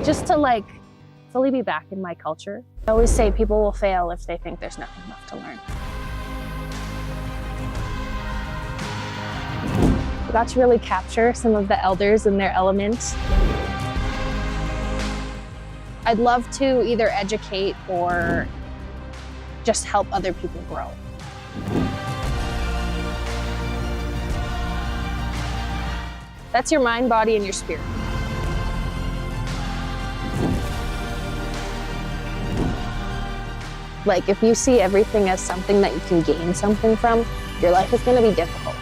Just to like fully be back in my culture. I always say people will fail if they think there's nothing left to learn. I got to really capture some of the elders in their element. I'd love to either educate or just help other people grow. That's your mind, body, and your spirit. Like, if you see everything as something that you can gain something from, your life is going to be difficult.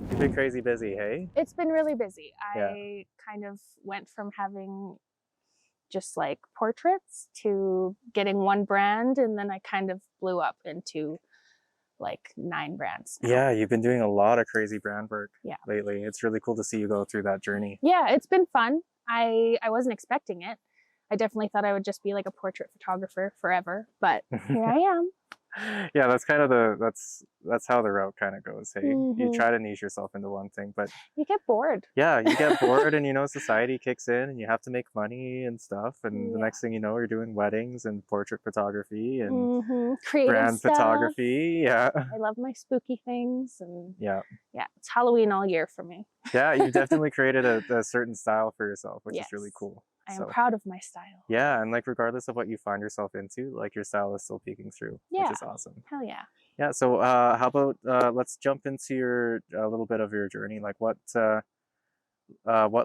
You've been crazy busy, hey? It's been really busy. Yeah. I kind of went from having just like portraits to getting one brand, and then I kind of blew up into like 9 brands now. Yeah, you've been doing a lot of crazy brand work lately. It's really cool to see you go through that journey. Yeah, it's been fun. I wasn't expecting it. I definitely thought I would just be like a portrait photographer forever, but here I am. Yeah, that's kind of that's how the route kind of goes, hey? You try to niche yourself into one thing, but you get bored. Yeah, you get bored and, you know, society kicks in and you have to make money and stuff. And the next thing you know, you're doing weddings and portrait photography and creative brand stuff. photography. Yeah. I love my spooky things. And yeah, it's Halloween all year for me. Yeah, you've definitely created a certain style for yourself, which is really cool. I am proud of my style. Yeah, and like regardless of what you find yourself into, like your style is still peeking through, which is awesome. Hell yeah. Yeah, so how about let's jump into your a little bit of your journey. Like what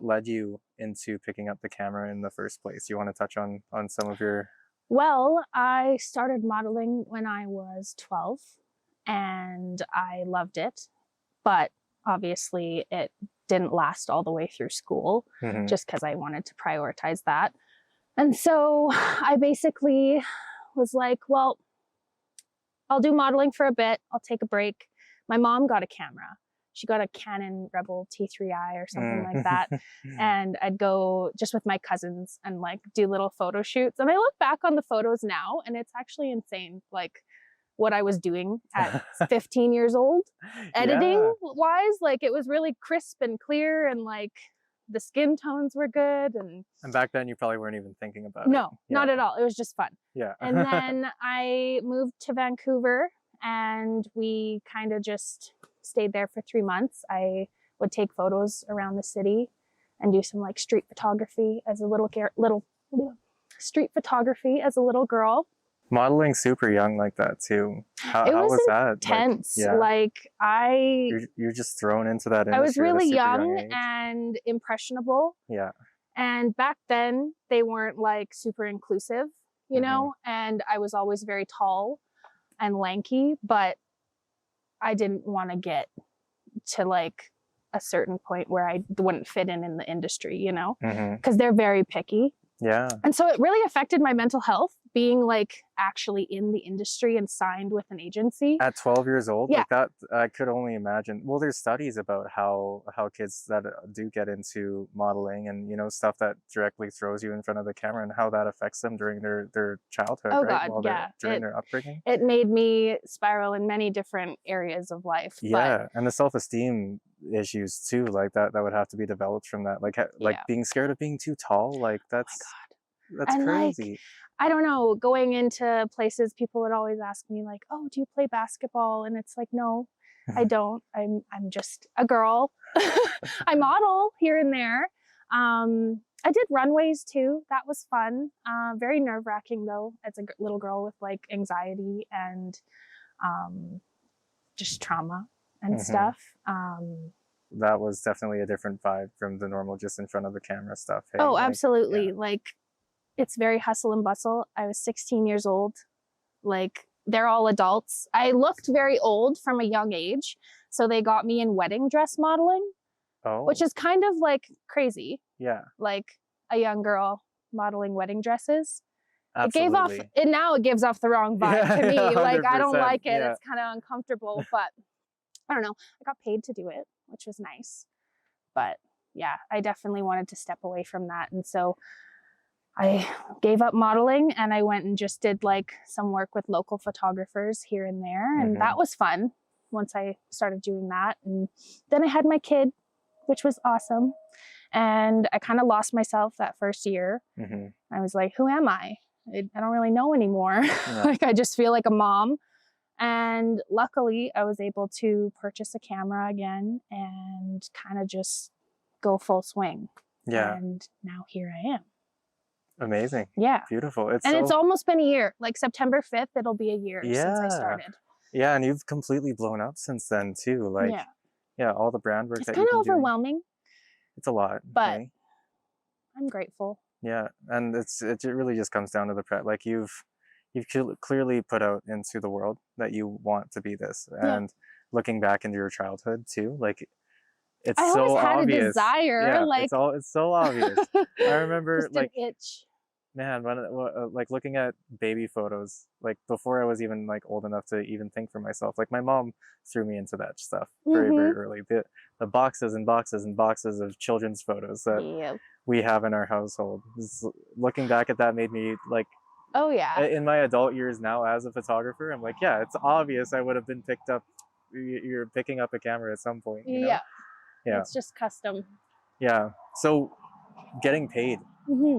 led you into picking up the camera in the first place? You want to touch on some of your... Well, I started modeling when I was 12 and I loved it, but obviously it didn't last all the way through school just because I wanted to prioritize that. And so I basically was like, well, I'll do modeling for a bit. I'll take a break. My mom got a camera. She got a Canon Rebel T3i or something like that. And I'd go just with my cousins and like do little photo shoots. And I look back on the photos now and it's actually insane. Like what I was doing at 15 years old, editing wise, like it was really crisp and clear and like the skin tones were good. And back then you probably weren't even thinking about it. No, not at all. It was just fun. Yeah. And then I moved to Vancouver and we kind of just stayed there for 3 months. I would take photos around the city and do some like street photography as a little street photography as a little girl. Modeling super young like that too. How was that? Intense. Like you're just thrown into that industry. I was really young and impressionable. Yeah. And back then they weren't like super inclusive, you know, and I was always very tall and lanky, but I didn't want to get to like a certain point where I wouldn't fit in the industry, you know, because they're very picky. Yeah. And so it really affected my mental health being like actually in the industry and signed with an agency. At 12 years old? Like that, I could only imagine. Well, there's studies about how kids that do get into modeling and, you know, stuff that directly throws you in front of the camera and how that affects them during their childhood, right? God, yeah. During their upbringing. It made me spiral in many different areas of life. Yeah, and the self-esteem issues too, like that would have to be developed from that. Like being scared of being too tall, like that's and crazy. Like, I don't know, going into places, people would always ask me like, oh, do you play basketball? And it's like, no, I don't. I'm just a girl. I model here and there. I did runways too. That was fun. Very nerve-wracking though, as a little girl with like anxiety and just trauma and stuff. That was definitely a different vibe from the normal just in front of the camera stuff. Hey? Oh, absolutely. Like it's very hustle and bustle. I was 16 years old. Like they're all adults. I looked very old from a young age. So they got me in wedding dress modeling, which is kind of like crazy. Yeah. Like a young girl modeling wedding dresses. it gave off, Absolutely. and now it gives off the wrong vibe to me. Like, I don't 100%. like it. Yeah. It's kind of uncomfortable, but I don't know. I got paid to do it, which was nice. But yeah, I definitely wanted to step away from that. And so I gave up modeling and I went and just did like some work with local photographers here and there. And that was fun once I started doing that. And then I had my kid, which was awesome. And I kind of lost myself that first year. I was like, who am I? I don't really know anymore. Like, I just feel like a mom. And luckily I was able to purchase a camera again and kind of just go full swing. Yeah. And now here I am. Amazing. Yeah. Beautiful. It's almost been a year. Like September 5th, it'll be a year since I started. Yeah, and you've completely blown up since then too. Like, yeah, all the brand work it's that kind you've of been doing. overwhelming. It's a lot, but I'm grateful. Yeah, and it really just comes down to the like you've clearly put out into the world that you want to be this, and looking back into your childhood too, like it's I so always had obvious. a desire. Yeah, like it's so obvious. I remember just like an itch. man, when like looking at baby photos, like before I was even like old enough to even think for myself, like my mom threw me into that stuff very, very early. The boxes and boxes and boxes of children's photos that we have in our household. Looking back at that made me like, oh yeah. In my adult years now as a photographer, I'm like, yeah, it's obvious I would have been picked up. You're picking up a camera at some point. You know? Yeah. It's just custom. Yeah. So getting paid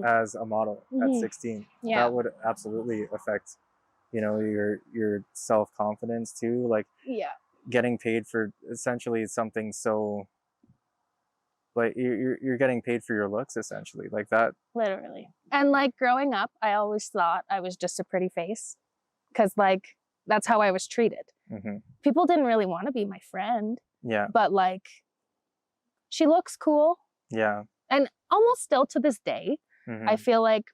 as a model at 16, that would absolutely affect, you know, your self-confidence too. Like getting paid for essentially something so like you're getting paid for your looks essentially, like that. Literally. And like growing up, I always thought I was just a pretty face because like that's how I was treated. People didn't really want to be my friend. Yeah. But like, she looks cool. Yeah. And almost still to this day, I feel like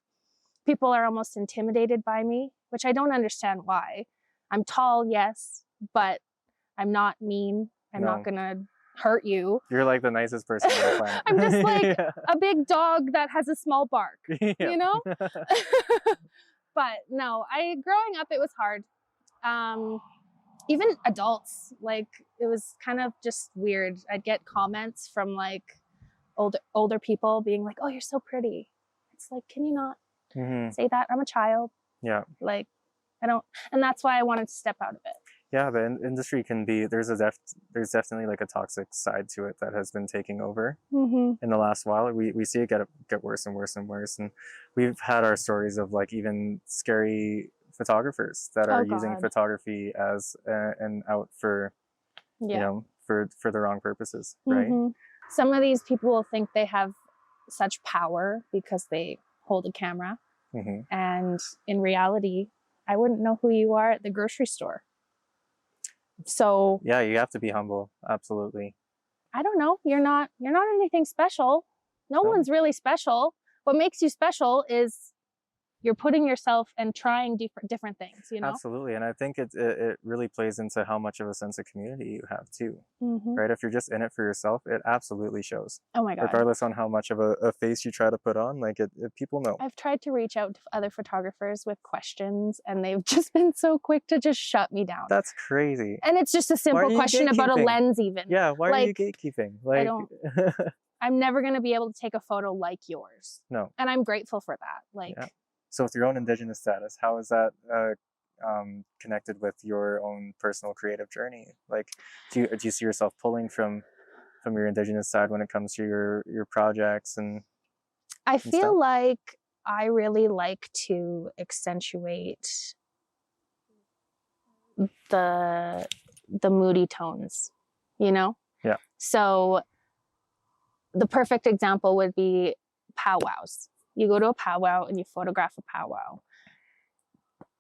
people are almost intimidated by me, which I don't understand why. I'm tall, yes, but I'm not mean. I'm not gonna hurt you. You're like the nicest person on the planet. I'm just like a big dog that has a small bark, you know? But no, growing up, it was hard. Even adults, like it was kind of just weird. I'd get comments from like older people being like, oh, you're so pretty. It's like, can you not say that? I'm a child. Yeah. Like, I don't, and that's why I wanted to step out of it. Yeah, the industry can be, there's definitely like a toxic side to it that has been taking over in the last while. We see it get worse and worse and worse. And we've had our stories of like even scary photographers that are using photography as an out for, you know, for the wrong purposes, right? Some of these people will think they have such power because they hold a camera. And in reality, I wouldn't know who you are at the grocery store. So yeah, you have to be humble. Absolutely. I don't know. You're not anything special. No one's really special. What makes you special is you're putting yourself and trying different things, you know? Absolutely. And I think it really plays into how much of a sense of community you have too, right? If you're just in it for yourself, it absolutely shows. Oh my God. Regardless on how much of a face you try to put on, like people know. I've tried to reach out to other photographers with questions and they've just been so quick to just shut me down. That's crazy. And it's just a simple question about a lens even. Yeah, why are you gatekeeping? Like, I don't, I'm never going to be able to take a photo like yours. No. And I'm grateful for that. Like. Yeah. So with your own Indigenous status, how is that connected with your own personal creative journey? Like, do you see yourself pulling from your Indigenous side when it comes to your projects and I feel like I really like to accentuate the moody tones, you know? Yeah. So the perfect example would be powwows. You go to a powwow and you photograph a powwow.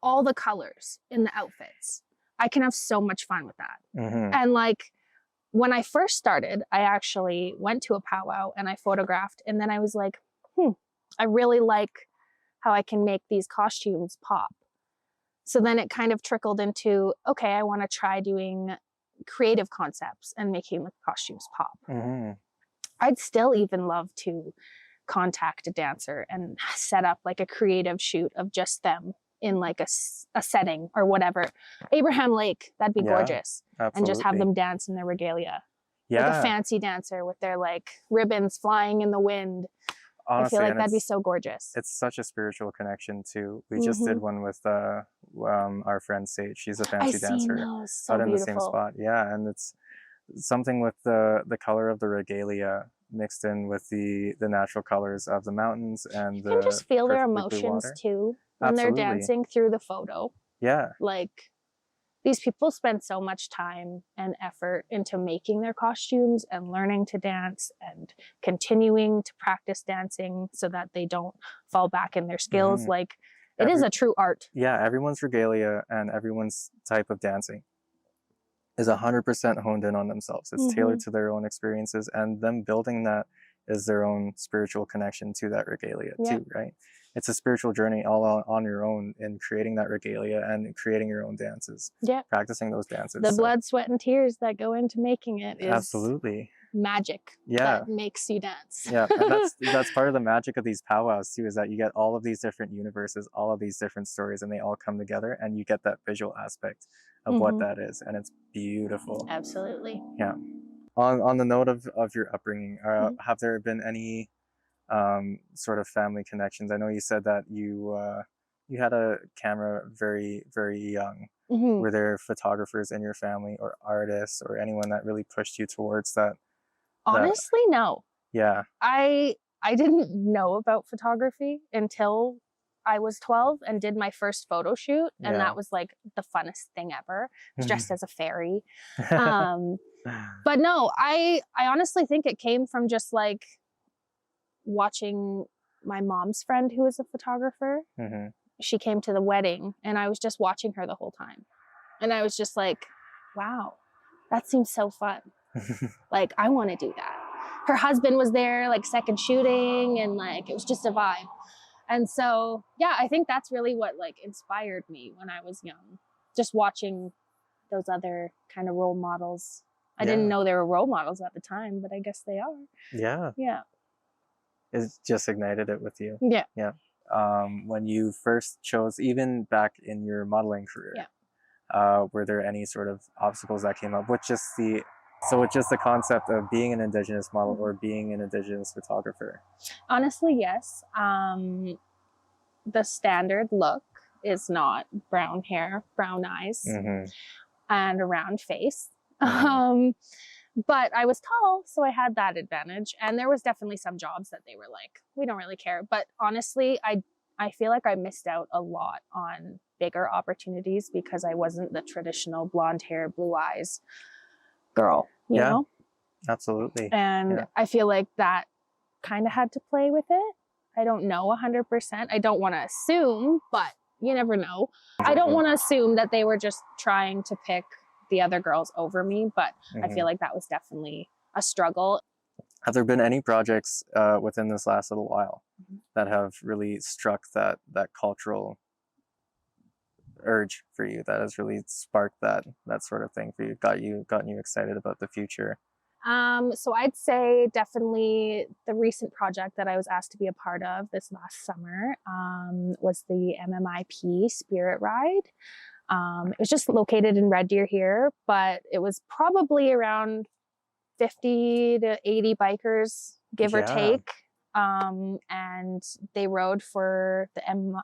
All the colors in the outfits. I can have so much fun with that. And like, when I first started, I actually went to a powwow and I photographed. And then I was like, I really like how I can make these costumes pop. So then it kind of trickled into, okay, I want to try doing creative concepts and making the costumes pop. I'd still even love to contact a dancer and set up like a creative shoot of just them in like a setting or whatever. Abraham Lake, that'd be gorgeous. Absolutely. And just have them dance in their regalia. Yeah. Like a fancy dancer with their like ribbons flying in the wind. Honestly, I feel like that'd be so gorgeous. It's such a spiritual connection too. We just did one with our friend Sage. She's a fancy dancer so out in beautiful. the same spot. Yeah, and it's something with the color of the regalia mixed in with the natural colors of the mountains and you can just feel their emotions too when they're dancing through the photo. Yeah. Like these people spend so much time and effort into making their costumes and learning to dance and continuing to practice dancing so that they don't fall back in their skills. Like it is a true art. Yeah, everyone's regalia and everyone's type of dancing is 100% honed in on themselves. It's tailored to their own experiences, and them building that is their own spiritual connection to that regalia too, right? It's a spiritual journey all on your own in creating that regalia and creating your own dances. Yeah. Practicing those dances. The blood, sweat, and tears that go into making it is absolutely magic. Yeah. That makes you dance. Yeah. And that's part of the magic of these powwows too, is that you get all of these different universes, all of these different stories, and they all come together and you get that visual aspect of what that is. And it's beautiful. Absolutely. Yeah. On the note of your upbringing, have there been any sort of family connections? I know you said that you had a camera very, very young. Were there photographers in your family or artists or anyone that really pushed you towards that? Honestly, no. Yeah. I didn't know about photography until I was 12 and did my first photo shoot, and that was like the funnest thing ever. I was dressed as a fairy. But no, I honestly think it came from just like watching my mom's friend who is a photographer. She came to the wedding and I was just watching her the whole time. And I was just like, wow, that seems so fun. Like, I want to do that. Her husband was there, like second shooting, and like, it was just a vibe. And so, yeah, I think that's really what like inspired me when I was young, just watching those other kind of role models. I didn't know they were role models at the time, but I guess they are. Yeah. Yeah. It just ignited it with you. Yeah. Yeah. When you first chose, even back in your modeling career, were there any sort of obstacles that came up with just the concept of being an Indigenous model or being an Indigenous photographer? Honestly, yes. The standard look is not brown hair, brown eyes, and a round face. But I was tall, so I had that advantage. And there was definitely some jobs that they were like, we don't really care. But honestly, I feel like I missed out a lot on bigger opportunities because I wasn't the traditional blonde hair, blue eyes girl, you know? Absolutely. And I feel like that kind of had to play with it. I don't know 100%. I don't want to assume, but you never know. I don't want to assume that they were just trying to pick the other girls over me, but I feel like that was definitely a struggle. Have there been any projects within this last little while that have really struck that cultural urge for you, that has really sparked that sort of thing for you, gotten you excited about the future? So I'd say definitely the recent project that I was asked to be a part of this last summer was the MMIP Spirit Ride. It was just located in Red Deer here, but it was probably around 50 to 80 bikers, give or take. And they rode for the MMIP.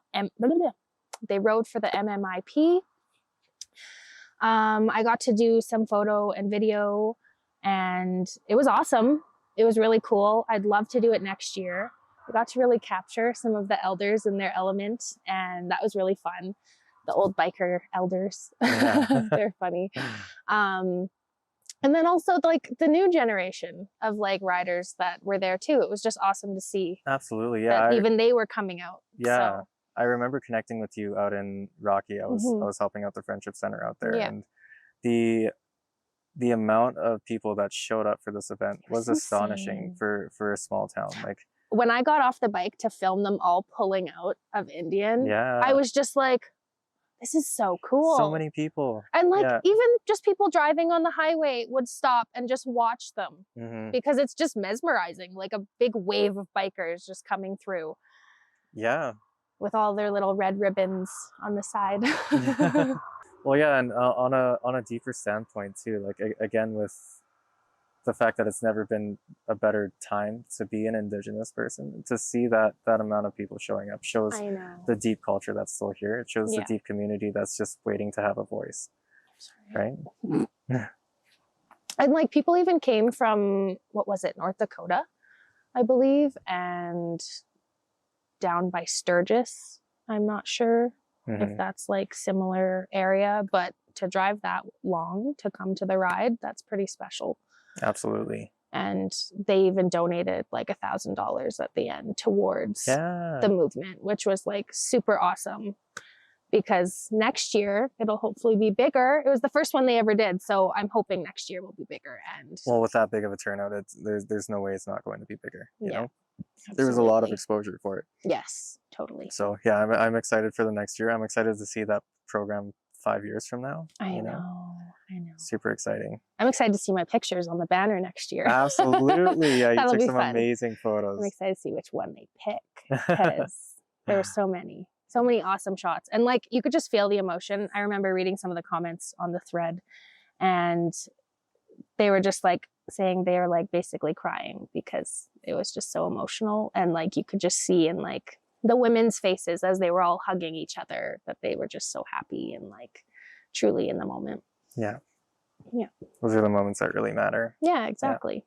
I got to do some photo and video, and it was awesome. It was really cool. I'd love to do it next year. I got to really capture some of the elders in their element, and that was really fun. The old biker elders. They're funny. And then also like the new generation of like riders that were there too. It was just awesome to see. Absolutely. Yeah. Even they were coming out. Yeah. So. I remember connecting with you out in Rocky. I was helping out the Friendship Center out there. And the amount of people that showed up for this event was astonishing for a small town. Like, when I got off the bike to film them all pulling out of Indian, I was just like, this is so cool. So many people. And like Yeah. even just people driving on the highway would stop and just watch them because it's just mesmerizing, like a big wave of bikers just coming through. Yeah. With all their little red ribbons on the side. Well, yeah, and on a deeper standpoint too, like again with the fact that it's never been a better time to be an Indigenous person, to see that amount of people showing up shows I know. the deep culture that's still here. It shows Yeah. the deep community that's just waiting to have a voice, right? And like people even came from, what was it, North Dakota, I believe, and down by Sturgis. I'm not sure if that's like similar area, but to drive that long to come to the ride, that's pretty special. Absolutely. And they even donated like $1,000 at the end towards the movement, which was like super awesome, because next year it'll hopefully be bigger. It was the first one they ever did, so I'm hoping next year will be bigger. And well, with that big of a turnout, there's no way it's not going to be bigger. You know, absolutely. there was a lot of exposure for it. Yes, totally. So yeah, I'm excited for the next year. I'm excited to see that program 5 years from now. I know. Super exciting. I'm excited to see my pictures on the banner next year. Absolutely. Yeah, you That'll took be some fun. amazing photos. I'm excited to see which one they pick, because there were so many awesome shots. And like, you could just feel the emotion. I remember reading some of the comments on the thread, and they were just like saying they were like basically crying because it was just so emotional. And like, you could just see in like the women's faces as they were all hugging each other that they were just so happy and like truly in the moment. Yeah. Yeah. Those are the moments that really matter. Yeah, exactly.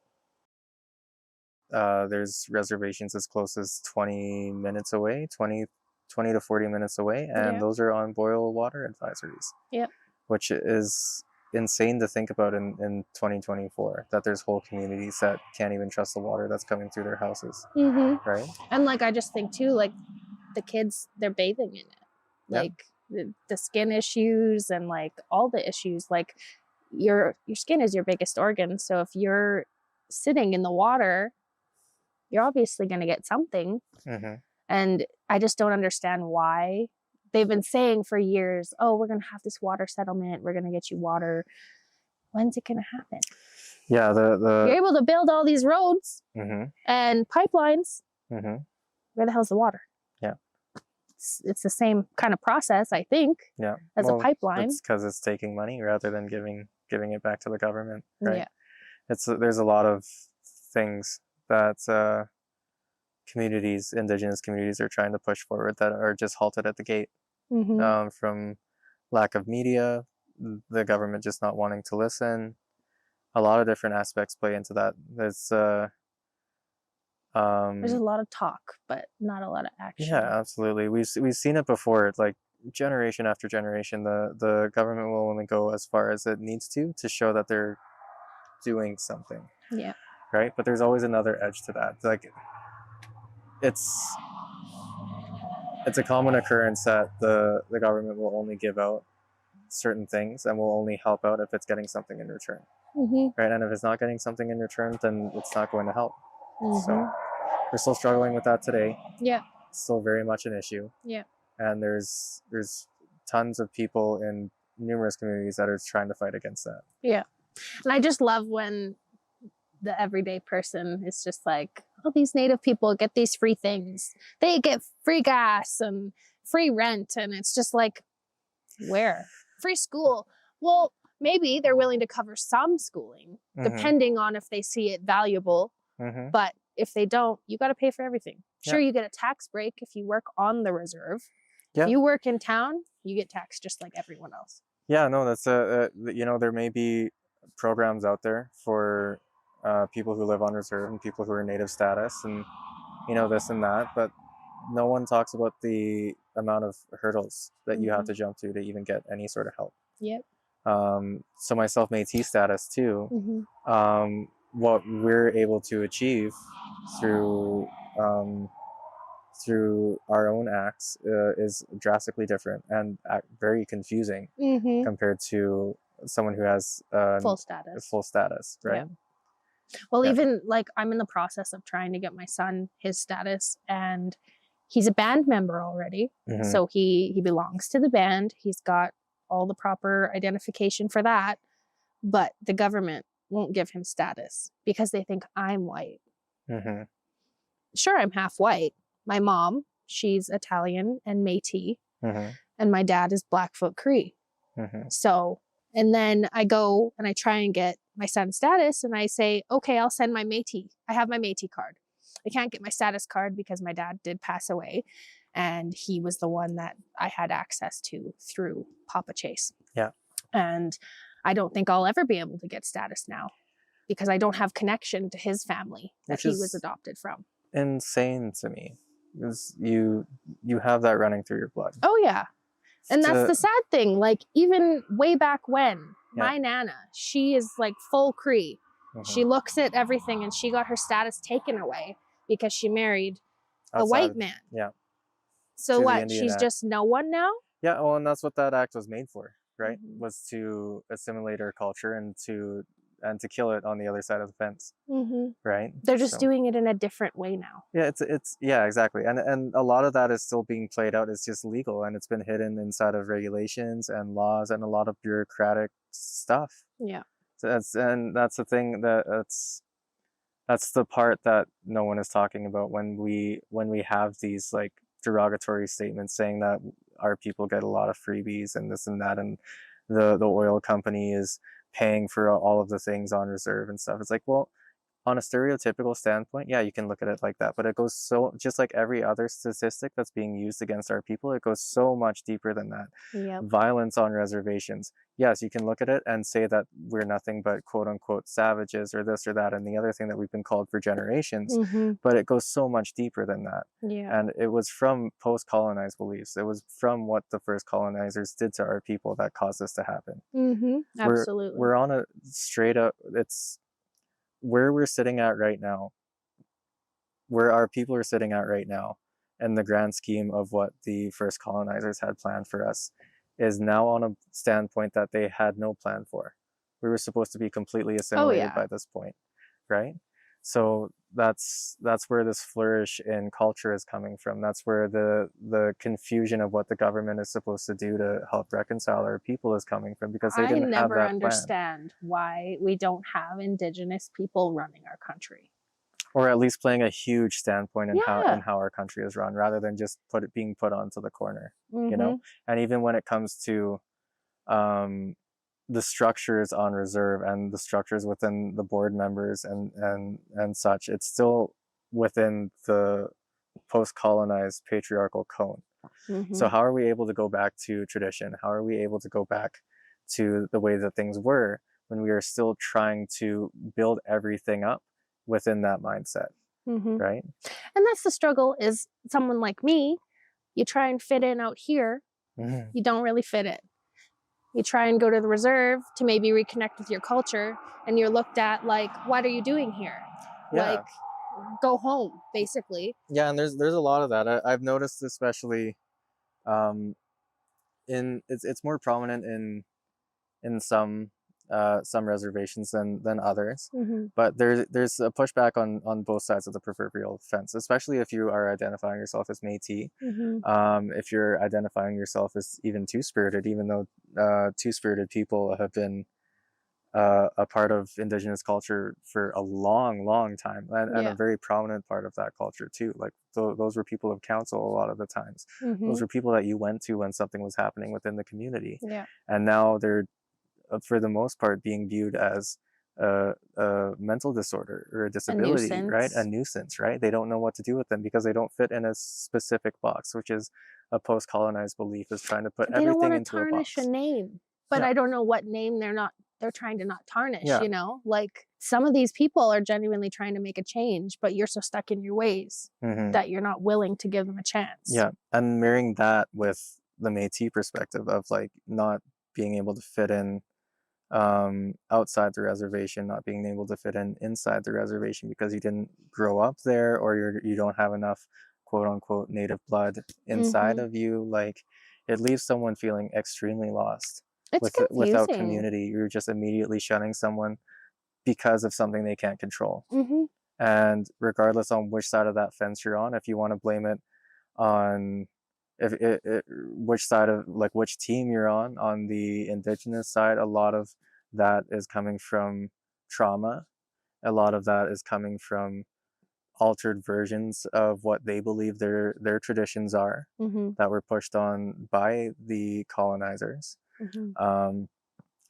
Yeah. There's reservations as close as 20 minutes away, 20 to 40 minutes away. And those are on boil water advisories. Yeah. Which is insane to think about in 2024, that there's whole communities that can't even trust the water that's coming through their houses. Right. And like, I just think too, like the kids, they're bathing in it. Like the skin issues and like all the issues, like your skin is your biggest organ. So if you're sitting in the water, you're obviously going to get something. And I just don't understand why. They've been saying for years, oh, we're going to have this water settlement. We're going to get you water. When's it going to happen? Yeah. You're able to build all these roads and pipelines. Where the hell's the water? Yeah. It's the same kind of process, I think. Yeah. As a pipeline. It's because it's taking money rather than giving it back to the government. Right. Yeah. There's a lot of things that communities, Indigenous communities, are trying to push forward that are just halted at the gate. From lack of media, the government just not wanting to listen. A lot of different aspects play into that. There's a lot of talk, but not a lot of action. Yeah, absolutely. We've seen it before. Like generation after generation, the government will only go as far as it needs to show that they're doing something. Yeah. Right. But there's always another edge to that. Like it's a common occurrence that the government will only give out certain things and will only help out if it's getting something in return. Right. And if it's not getting something in return, then it's not going to help. So we're still struggling with that today. Yeah. It's still very much an issue. Yeah. And there's tons of people in numerous communities that are trying to fight against that. Yeah. And I just love when the everyday person is just like, oh, these Native people get these free things. They get free gas and free rent. And it's just like, where? Free school. Well, maybe they're willing to cover some schooling, depending on if they see it valuable. But if they don't, you got to pay for everything. Sure, you get a tax break if you work on the reserve. If you work in town, you get taxed just like everyone else. Yeah, no, that's there may be programs out there for people who live on reserve and people who are Native status and this and that, but no one talks about the amount of hurdles that you have to jump to even get any sort of help. Yep. So myself, Métis status too. What we're able to achieve through our own acts is drastically different and very confusing compared to someone who has full status, right? Yeah. Well, even like I'm in the process of trying to get my son his status, and He's a band member already. Mhm. So he belongs to the band. He's got all the proper identification for that. But the government won't give him status because they think I'm white. Mhm. Sure, I'm half white. My mom, she's Italian and Métis, Mhm. and my dad is Blackfoot Cree. Mhm. So, and then I go and I try and get my son's status, and I say, okay, I'll send my Métis. I have my Métis card. I can't get my status card because my dad did pass away, and he was the one that I had access to through Papa Chase. Yeah. And I don't think I'll ever be able to get status now because I don't have connection to his family that Which he was is adopted from. insane to me. Because you have that running through your blood. Oh, yeah. And that's To- the sad thing. Like, even way back when, Yeah. my Nana, she is like full Cree. Mhm. She looks at everything and she got her status taken away because she married a Outside white of- man. Yeah. So to the what? Indian She's Act. just no one now? Yeah, well, and that's what that act was made for, right? Mhm. Was to assimilate our culture and to kill it on the other side of the fence, Mm-hmm. right? They're just So- doing it in a different way now. Yeah, it's yeah, exactly. And a lot of that is still being played out. It's just legal and it's been hidden inside of regulations and laws and a lot of bureaucratic stuff. Yeah. So that's the thing that's the part that no one is talking about when we have these like derogatory statements saying that our people get a lot of freebies and this and that, and the oil company is paying for all of the things on reserve and stuff. It's like, well, on a stereotypical standpoint, yeah, you can look at it like that, but it goes so, just like every other statistic that's being used against our people, it goes so much deeper than that. Yep. Violence on reservations. Yes, you can look at it and say that we're nothing but quote unquote savages or this or that and the other thing that we've been called for generations, Mm-hmm. but it goes so much deeper than that. Yeah. And it was from post-colonized beliefs. It was from what the first colonizers did to our people that caused this to happen. Mm-hmm. Absolutely. We're on a straight up, it's where we're sitting at right now, where our people are sitting at right now, and the grand scheme of what the first colonizers had planned for us is now on a standpoint that they had no plan for. We were supposed to be completely assimilated yeah. by this point, right? So that's where this flourish in culture is coming from. That's where the confusion of what the government is supposed to do to help reconcile our people is coming from, because they I didn't have never that plan. understand why we don't have Indigenous people running our country. Or at least playing a huge standpoint in Yeah. how our country is run, rather than just being put onto the corner, Mm-hmm. you know? And even when it comes to the structures on reserve and the structures within the board members and such, it's still within the post-colonized patriarchal cone. Mm-hmm. So how are we able to go back to tradition? How are we able to go back to the way that things were when we are still trying to build everything up within that mindset, Mm-hmm. right? And that's the struggle, is someone like me, you try and fit in out here, Mhm. you don't really fit in. You try and go to the reserve to maybe reconnect with your culture, and you're looked at like, what are you doing here? Yeah. Like, go home, basically. Yeah, and there's a lot of that. I've noticed, especially it's more prominent in some reservations than others. Mm-hmm. But there's a pushback on both sides of the proverbial fence, especially if you are identifying yourself as Métis. Mm-hmm. If you're identifying yourself as even two-spirited, even though two-spirited people have been a part of Indigenous culture for a long time, and Yeah. a very prominent part of that culture too. Like those were people of council a lot of the times. Mm-hmm. Those were people that you went to when something was happening within the community. Yeah. And now they're, for the most part, being viewed as a mental disorder or a disability, right? A nuisance, right? They don't know what to do with them because they don't fit in a specific box, which is a post-colonized belief is trying to put They don't everything want to into a box. tarnish a name, but Yeah. I don't know what name they're trying to not tarnish. Yeah. You know, like some of these people are genuinely trying to make a change, but you're so stuck in your ways Mhm. that you're not willing to give them a chance. Yeah, and mirroring that with the Métis perspective of like not being able to fit in outside the reservation, not being able to fit in inside the reservation because you didn't grow up there, or you don't have enough quote unquote native blood inside Mhm. of you. Like, it leaves someone feeling extremely lost. It's Without confusing. community, you're just immediately shunning someone because of something they can't control. Mm-hmm. And regardless on which side of that fence you're on, if you want to blame it on which side of, like, which team you're on the Indigenous side. A lot of that is coming from trauma. A lot of that is coming from altered versions of what they believe their traditions are, that were pushed on by the colonizers.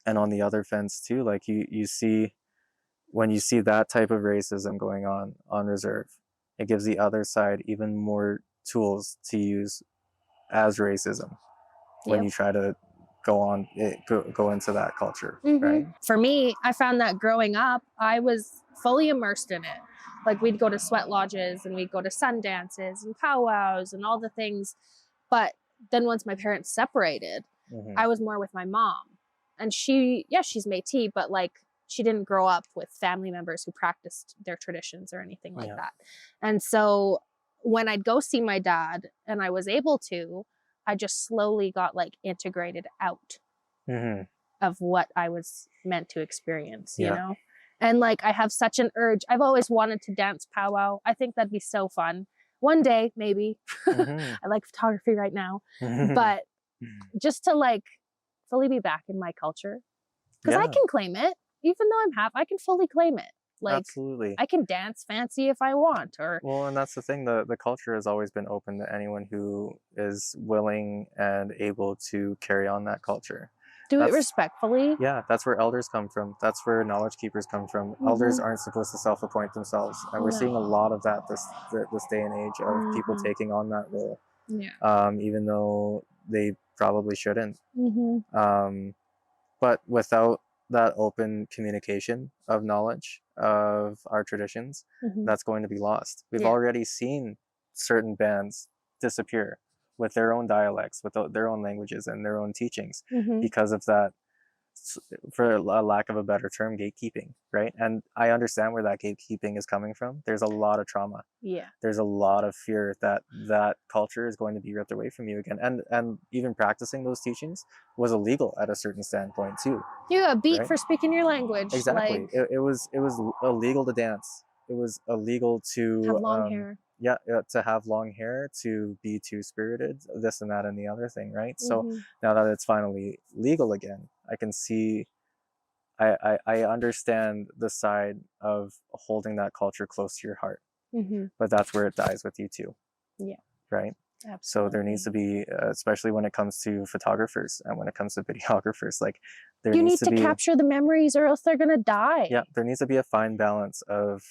And on the other fence too, like you see, when you see that type of racism going on reserve, it gives the other side even more tools to use as racism when you try to go into that culture, right? For me, I found that growing up, I was fully immersed in it. Like, we'd go to sweat lodges and we'd go to sun dances and powwows and all the things. But then once my parents separated, I was more with my mom. And she's Métis, but like, she didn't grow up with family members who practiced their traditions or anything like that. And so when I'd go see my dad, and I was able to, I just slowly got like integrated out of what I was meant to experience, you know? And like, I have such an urge. I've always wanted to dance powwow. I think that'd be so fun. One day, maybe. I like photography right now. But just to like fully be back in my culture, because I can claim it. Even though I'm half, I can fully claim it. Like, absolutely, I can dance fancy if I want. Or well, and that's the thing. The culture has always been open to anyone who is willing and able to carry on that culture. Do it respectfully. Yeah, that's where elders come from. That's where knowledge keepers come from. Elders aren't supposed to self-appoint themselves, and we're seeing a lot of that this day and age of people taking on that role. Even though they probably shouldn't. But without that open communication of knowledge of our traditions, that's going to be lost. We've already seen certain bands disappear with their own dialects, with their own languages and their own teachings, because of that, for a lack of a better term, gatekeeping, right? And I understand where that gatekeeping is coming from. There's a lot of trauma. There's a lot of fear that that culture is going to be ripped away from you again. And even practicing those teachings was illegal at a certain standpoint too. You got beat for speaking your language. Exactly. Like, it was illegal to dance. It was illegal to have long hair. To have long hair, to be two-spirited, this and that and the other thing, right? So now that it's finally legal again, I can see, I understand the side of holding that culture close to your heart, but that's where it dies with you too. Right? Absolutely. So there needs to be, especially when it comes to photographers and when it comes to videographers, like, you need to capture the memories or else they're gonna die. Yeah, there needs to be a fine balance of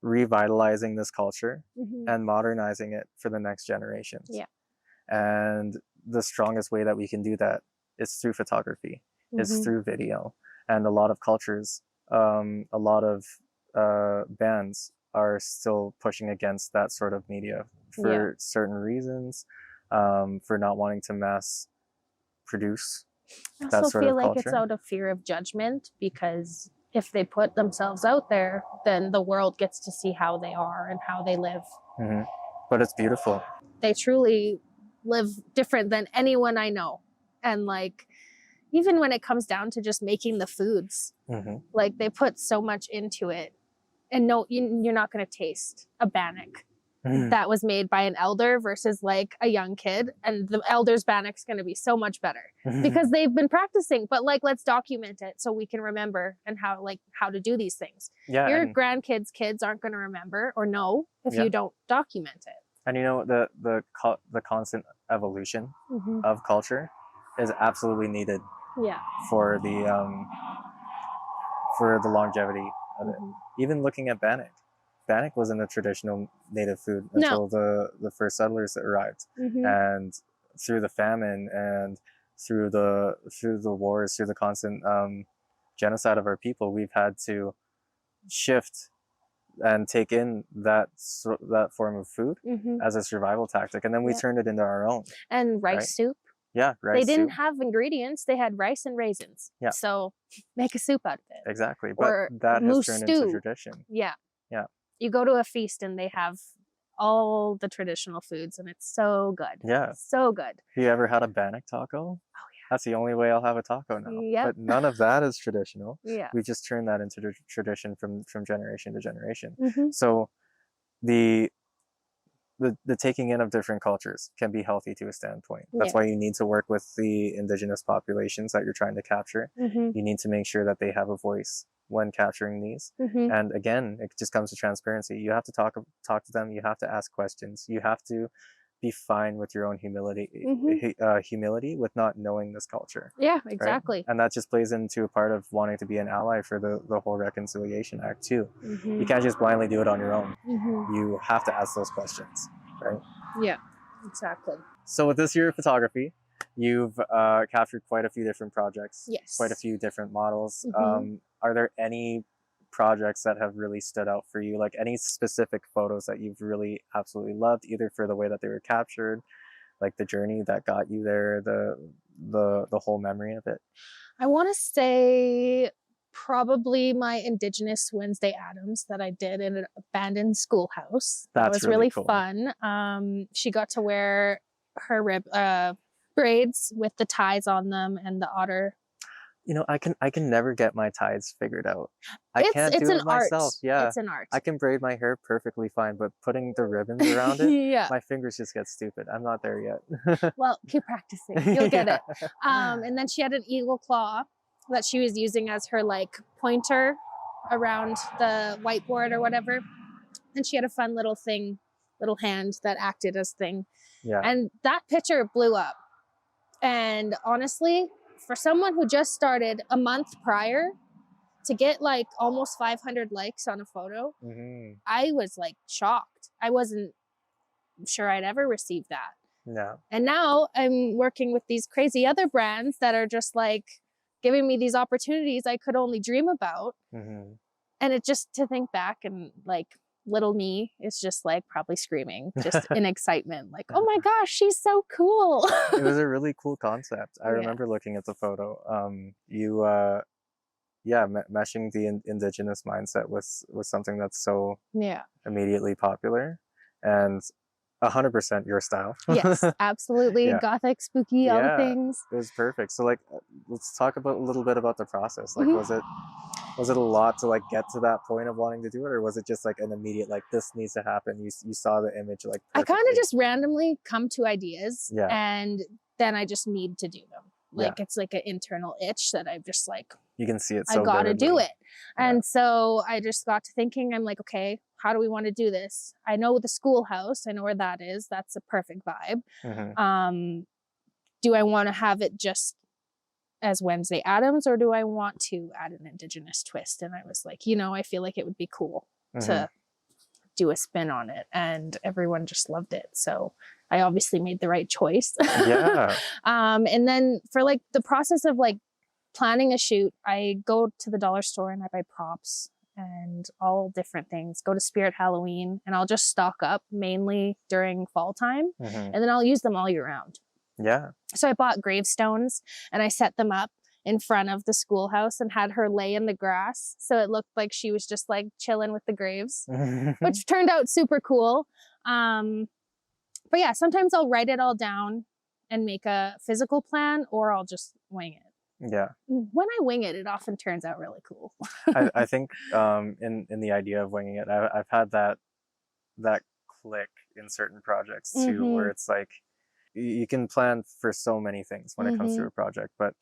revitalizing this culture and modernizing it for the next generations. And the strongest way that we can do that is through photography, is through video. And a lot of cultures, a lot of bands are still pushing against that sort of media for certain reasons, for not wanting to mass produce that sort of culture. I also feel like it's out of fear of judgment, because if they put themselves out there, then the world gets to see how they are and how they live. But it's beautiful. They truly live different than anyone I know. And like, even when it comes down to just making the foods, like, they put so much into it. And no, you're not going to taste a bannock that was made by an elder versus like a young kid, and the elder's bannock's going to be so much better because they've been practicing. But like, let's document it so we can remember and how to do these things. Your grandkids' kids aren't going to remember or know if you don't document it. And you know, the constant evolution of culture is absolutely needed for the longevity of it. Even looking at bannock. Bannock wasn't a traditional native food until the first settlers that arrived. And through the famine and through the wars, through the constant genocide of our people, we've had to shift and take in that form of food as a survival tactic. And then we turned it into our own. And rice soup. Yeah, rice They didn't have ingredients. They had rice and raisins. So make a soup out of it. Exactly. But or that has turned into tradition. Yeah. You go to a feast and they have all the traditional foods, and it's so good. So good. Have you ever had a bannock taco? Oh, yeah. That's the only way I'll have a taco now. But none of that is traditional. We just turned that into tradition from generation to generation. So the the taking in of different cultures can be healthy to a standpoint. That's Yeah. why you need to work with the Indigenous populations that you're trying to capture. Mm-hmm. You need to make sure that they have a voice when capturing these. Mm-hmm. And again, it just comes to transparency. You have to talk to them. You have to ask questions. You have to be fine with your own humility, humility with not knowing this culture. Yeah, Right? exactly. And that just plays into a part of wanting to be an ally for the whole Reconciliation Act too. Mm-hmm. You can't just blindly do it on your own. Mm-hmm. You have to ask those questions, right? Yeah, exactly. So with this year of photography, you've captured quite a few different projects, Yes. quite a few different models. Mhm. Are there any projects that have really stood out for you? Like any specific photos that you've really absolutely loved, either for the way that they were captured, like the journey that got you there, the whole memory of it? I want to say probably my Indigenous Wednesday Addams that I did in an abandoned schoolhouse. That That's was really cool. fun. She got to wear her braids with the ties on them and the otter. You know, I can never get my ties figured out. I can't It's do an it myself. art. Yeah. It's an art. I can braid my hair perfectly fine, but putting the ribbons around it, Yeah. my fingers just get stupid. I'm not there yet. Well, keep practicing. You'll get Yeah. it. And then she had an eagle claw that she was using as her like pointer around the whiteboard or whatever. And she had a fun little thing, little hand that acted as thing. Yeah. And that picture blew up. And honestly, for someone who just started a month prior to get like almost 500 likes on a photo, Mm-hmm. I was like shocked. I wasn't sure I'd ever receive that. No. And now I'm working with these crazy other brands that are just like giving me these opportunities I could only dream about. Mm-hmm. And it just to think back and like little me is just like probably screaming just in excitement, like, oh my gosh, she's so cool. It was a really cool concept. I Yeah. remember looking at the photo. Meshing the Indigenous mindset was something that's so Yeah. immediately popular and 100% your style. Yes, absolutely. Yeah. Gothic, spooky, all the Yeah. things. It was perfect. So like, let's talk about a little bit about the process. Like, Mhm. was it a lot to like get to that point of wanting to do it, or was it just like an immediate like this needs to happen? You saw the image like I kind perfectly? of just randomly come to ideas Yeah. and then I just need to do them. Like Yeah. it's like an internal itch that I've just like, You can see it so I gotta do vividly. it. And so I just got to thinking, I'm like, okay, how do we want to do this? I know the schoolhouse, I know where that is. That's a perfect vibe. Mhm. Do I want to have it just as Wednesday Addams or do I want to add an Indigenous twist? And I was like, I feel like it would be cool Mhm. to do a spin on it. And everyone just loved it. So I obviously made the right choice. Yeah. And then for like the process of like planning a shoot, I go to the dollar store and I buy props and all different things. Go to Spirit Halloween and I'll just stock up mainly during fall time Mhm. and then I'll use them all year round. Yeah. So I bought gravestones and I set them up in front of the schoolhouse and had her lay in the grass. So it looked like she was just like chilling with the graves, which turned out super cool. But yeah, sometimes I'll write it all down and make a physical plan or I'll just wing it. Yeah. When I wing it, it often turns out really cool. I think in the idea of winging it, I've had that click in certain projects too, Mhm. where it's like you can plan for so many things when it comes to a project, but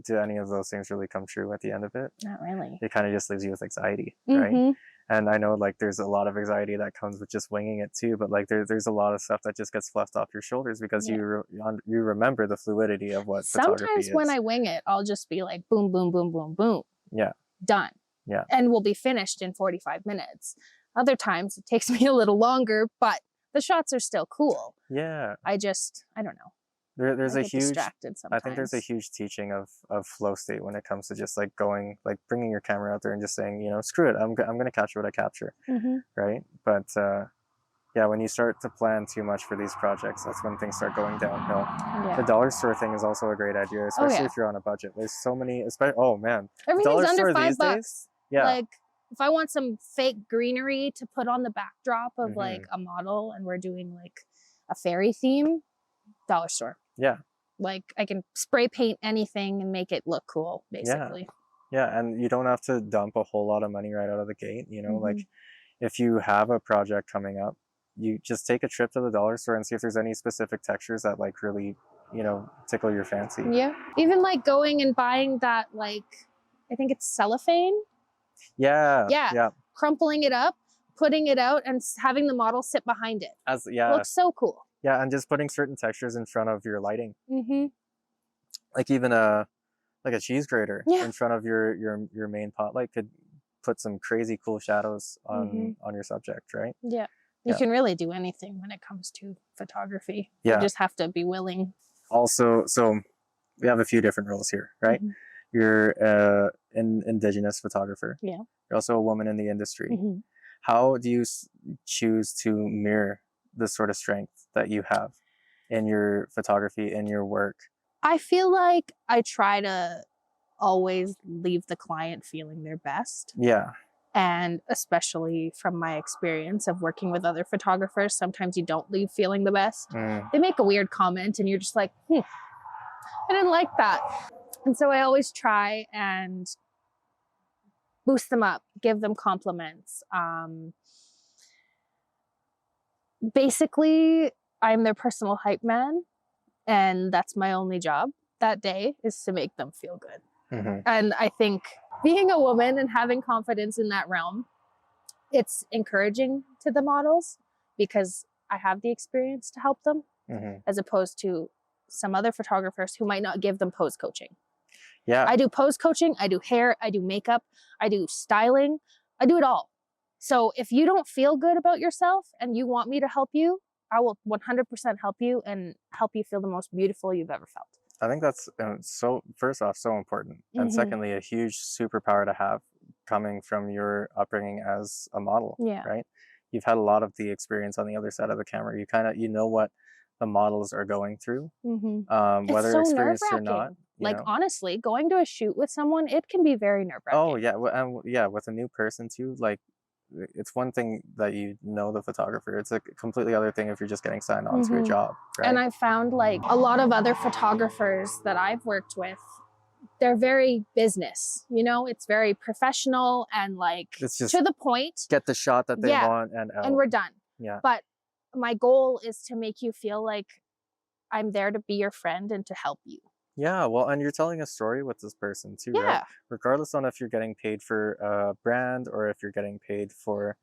do any of those things really come true at the end of it? Not really. It kind of just leaves you with anxiety, right? Mhm. And I know like there's a lot of anxiety that comes with just winging it too, but like there's a lot of stuff that just gets fluffed off your shoulders because Yeah. you remember the fluidity of what photography Sometimes is. when I wing it, I'll just be like, boom, boom, boom, boom, boom. Yeah. Done. Yeah. And we'll be finished in 45 minutes. Other times it takes me a little longer, but the shots are still cool. Yeah. I don't know. There's I a get huge, distracted I think there's a sometimes. huge teaching of flow state when it comes to just like going, like bringing your camera out there and just saying, screw it, I'm going to capture what I capture, Mhm. right? But yeah, when you start to plan too much for these projects, that's when things start going downhill. The Yeah. dollar store thing is also a great idea, especially yeah. if you're on a budget. There's so many, oh man, Everything's dollar under store these $5. days, yeah, Like if I want some fake greenery to put on the backdrop of Mhm. like a model and we're doing like a fairy theme, dollar store. yeah, Like I can spray paint anything and make it look cool, basically. yeah, and you don't have to dump a whole lot of money right out of the gate. Like Mhm. if you have a project coming up, you just take a trip to the dollar store and see if there's any specific textures that like really, you know, tickle your fancy. Yeah. Even like going and buying that, like, I think it's cellophane. Yeah. Yeah. Yeah. Crumpling it up, putting it out, and having the model sit behind it. Yeah. Looks so cool. Yeah, and just putting certain textures in front of your lighting. Mm-hmm. Like even like a cheese grater in front of your main pot light could put some crazy cool shadows on your subject, right? Yeah. You can really do anything when it comes to photography. Yeah. You just have to be willing. Also, so we have a few different roles here, right? You're an Indigenous photographer. Yeah. You're also a woman in the industry. How do you choose to mirror the sort of strength that you have in your photography, in your work? I feel like I try to always leave the client feeling their best. Yeah. And especially from my experience of working with other photographers, sometimes you don't leave feeling the best. They make a weird comment and you're just like, I didn't like that. And so I always try and boost them up, give them compliments. Basically, I'm their personal hype man, and that's my only job that day, is to make them feel good. And I think being a woman and having confidence in that realm, it's encouraging to the models because I have the experience to help them, as opposed to some other photographers who might not give them pose coaching. Yeah. I do pose coaching, I do hair, I do makeup, I do styling, I do it all. So if you don't feel good about yourself and you want me to help you, I will 100% help you and help you feel the most beautiful you've ever felt. I think that's so, first off, so important. And secondly, a huge superpower to have coming from your upbringing as a model, right? You've had a lot of the experience on the other side of the camera. You kind of, you know what the models are going through, whether so experienced or not. Like, honestly, going to a shoot with someone, it can be very nerve-wracking. Oh, yeah. And yeah, with a new person too, like, it's one thing that you know the photographer. It's a completely other thing if you're just getting signed on to a job, right? And I've found like a lot of other photographers that I've worked with, they're very business, you know, it's very professional and like it's just to the point. Get the shot that they want and out. And we're done. Yeah. But my goal is to make you feel like I'm there to be your friend and to help you. Yeah, well, and you're telling a story with this person too, right? Regardless on if you're getting paid for a brand or if you're getting paid for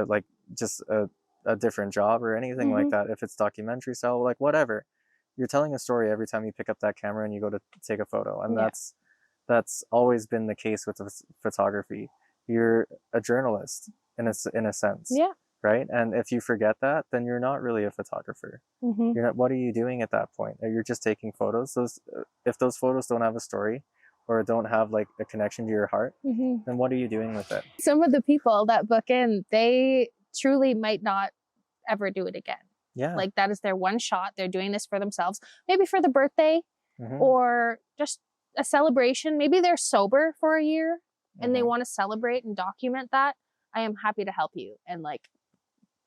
like just a different job or anything like that. If it's documentary style, like whatever, you're telling a story every time you pick up that camera and you go to take a photo. And that's always been the case with photography. You're a journalist in a sense. Yeah. Right? And if you forget that, then you're not really a photographer. You're not. What are you doing at that point? You're just taking photos. If those photos don't have a story or don't have like a connection to your heart, then what are you doing with it? Some of the people that book in, they truly might not ever do it again. Yeah. Like that is their one shot. They're doing this for themselves, maybe for the birthday or just a celebration. Maybe they're sober for a year and they want to celebrate and document that. I am happy to help you and like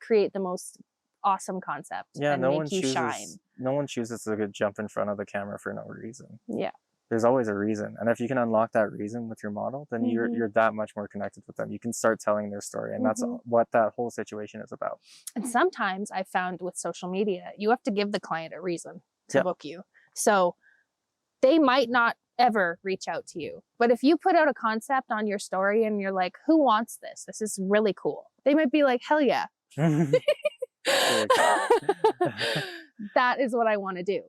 create the most awesome concept and make you shine. No one chooses to jump in front of the camera for no reason. Yeah. There's always a reason. And if you can unlock that reason with your model, then you're that much more connected with them. You can start telling their story. And that's what that whole situation is about. And sometimes I found with social media, you have to give the client a reason to book you. So they might not ever reach out to you. But if you put out a concept on your story and you're like, who wants this? This is really cool. They might be like, hell yeah. That is what I want to do.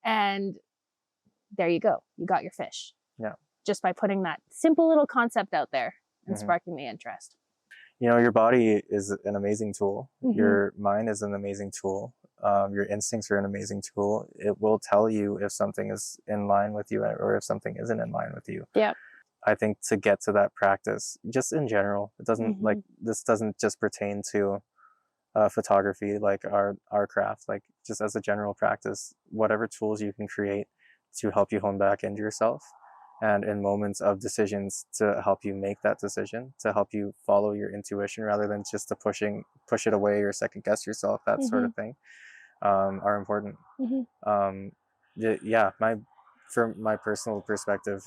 And there you go. You got your fish. Yeah. Just by putting that simple little concept out there and sparking the interest. You know, your body is an amazing tool. Your mind is an amazing tool. Your instincts are an amazing tool. It will tell you if something is in line with you or if something isn't in line with you. Yeah. I think to get to that practice, just in general, it doesn't like, this doesn't just pertain to photography, like our craft, like just as a general practice, whatever tools you can create to help you hone back into yourself and in moments of decisions to help you make that decision, to help you follow your intuition rather than just to push it away or second guess yourself, that sort of thing, are important. Yeah, from my personal perspective,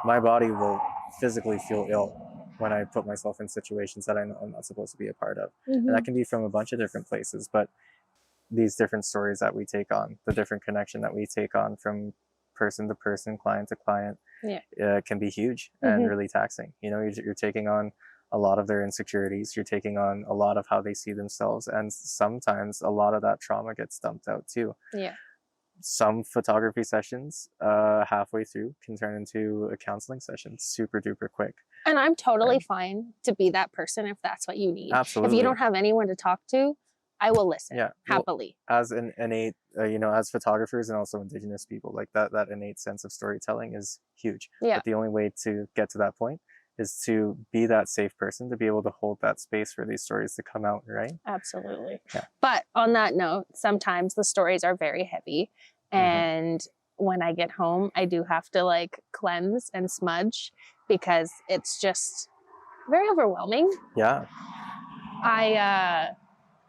my body will physically feel ill when I put myself in situations that I know I'm not supposed to be a part of. Mm-hmm. And that can be from a bunch of different places, but these different stories that we take on, the different connection that we take on from person to person, client to client, can be huge and really taxing. You know, you're taking on a lot of their insecurities, you're taking on a lot of how they see themselves, and sometimes a lot of that trauma gets dumped out too. Yeah. Some photography sessions halfway through can turn into a counseling session super duper quick. And I'm totally fine to be that person if that's what you need. Absolutely. If you don't have anyone to talk to, I will listen happily. Well, as an innate, you know, as photographers and also Indigenous people, like that innate sense of storytelling is huge. Yeah. But the only way to get to that point is to be that safe person, to be able to hold that space for these stories to come out, right? Absolutely. Yeah. But on that note, sometimes the stories are very heavy. And when I get home, I do have to like cleanse and smudge because it's just very overwhelming. Yeah.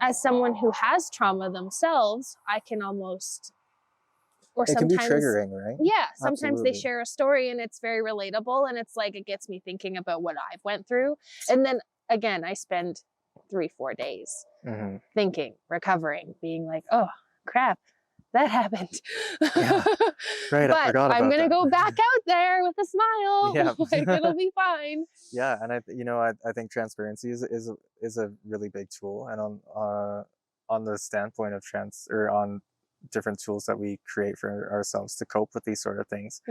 As someone who has trauma themselves, I can almost, or it sometimes can be triggering, right? Yeah, sometimes Absolutely. they share a story and it's very relatable, and it's like it gets me thinking about what I've went through, and then again I spend 3-4 days thinking, recovering, being like, oh crap, that happened. Yeah. Right, but I forgot about I'm gonna that. go back out there with a smile. Yeah. Like, it'll be fine. Yeah, and I think transparency is a really big tool, and on the standpoint of on different tools that we create for ourselves to cope with these sort of things,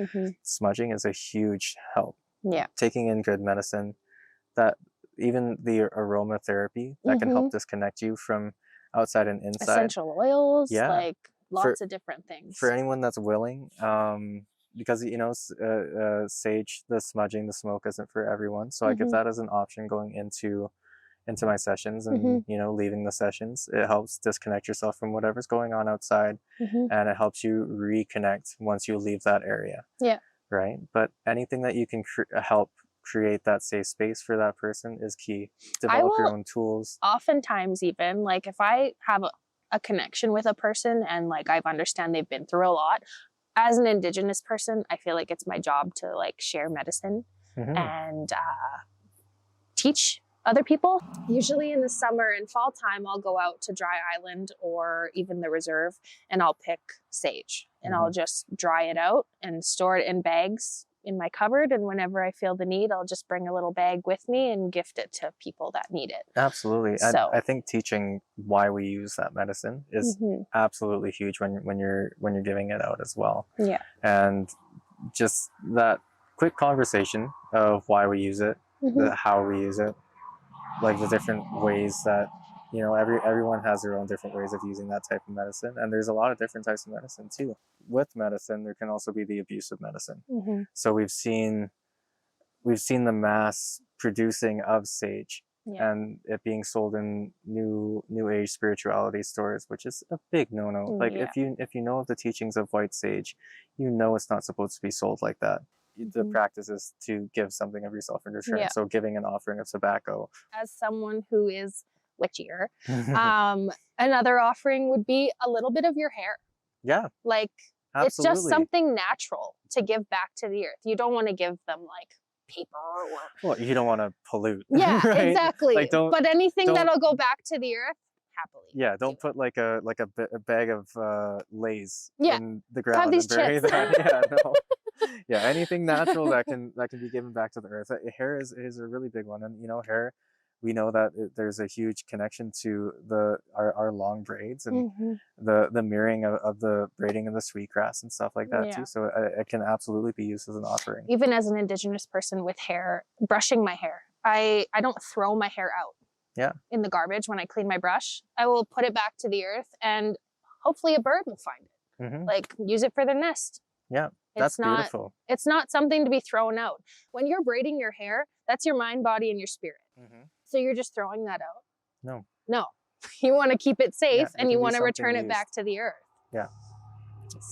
smudging is a huge help. Yeah. Taking in good medicine, that even the aromatherapy that can help disconnect you from outside and inside. Essential oils, Yeah. like lots of different things. For anyone that's willing, because you know, sage, the smudging, the smoke isn't for everyone, so I give that as an option going into my sessions, and you know, leaving the sessions. It helps disconnect yourself from whatever's going on outside, and it helps you reconnect once you leave that area. Yeah. Right. But anything that you can help create that safe space for that person is key. Develop your own tools. Oftentimes, even like if I have a connection with a person and like I understand they've been through a lot, as an Indigenous person, I feel like it's my job to like share medicine and teach other people. Usually in the summer and fall time, I'll go out to Dry Island or even the reserve, and I'll pick sage and I'll just dry it out and store it in bags in my cupboard. And whenever I feel the need, I'll just bring a little bag with me and gift it to people that need it. Absolutely. So, I think teaching why we use that medicine is absolutely huge when you're giving it out as well. Yeah. And just that quick conversation of why we use it, how we use it, like the different ways that, you know, everyone has their own different ways of using that type of medicine, and there's a lot of different types of medicine too. With medicine, there can also be the abuse of medicine. So we've seen the mass producing of sage and it being sold in new age spirituality stores, which is a big no-no. Like if you know of the teachings of white sage, you know it's not supposed to be sold like that. The practice is to give something of yourself in return. So giving an offering of tobacco. As someone who is witchier, another offering would be a little bit of your hair. Yeah. Like, absolutely. It's just something natural to give back to the earth. You don't want to give them like paper or... Well, you don't want to pollute. Yeah, right? Exactly. Like, but anything that'll go back to the earth, happily. Yeah, don't put like a bag of Lay's in the Have ground these and bury chips. that. Yeah, no. Yeah, anything natural that can be given back to the earth. Hair is a really big one, and you know, hair. We know that there's a huge connection to our long braids and the mirroring of the braiding of the sweetgrass and stuff like that too. So it can absolutely be used as an offering. Even as an Indigenous person with hair, brushing my hair, I don't throw my hair out. In the garbage when I clean my brush. I will put it back to the earth, and hopefully a bird will find it. Like, use it for their nest. Yeah, that's beautiful. It's not something to be thrown out. When you're braiding your hair, that's your mind, body, and your spirit. So you're just throwing that out? No. You want to keep it safe, and you want to return it back to the earth. Yeah.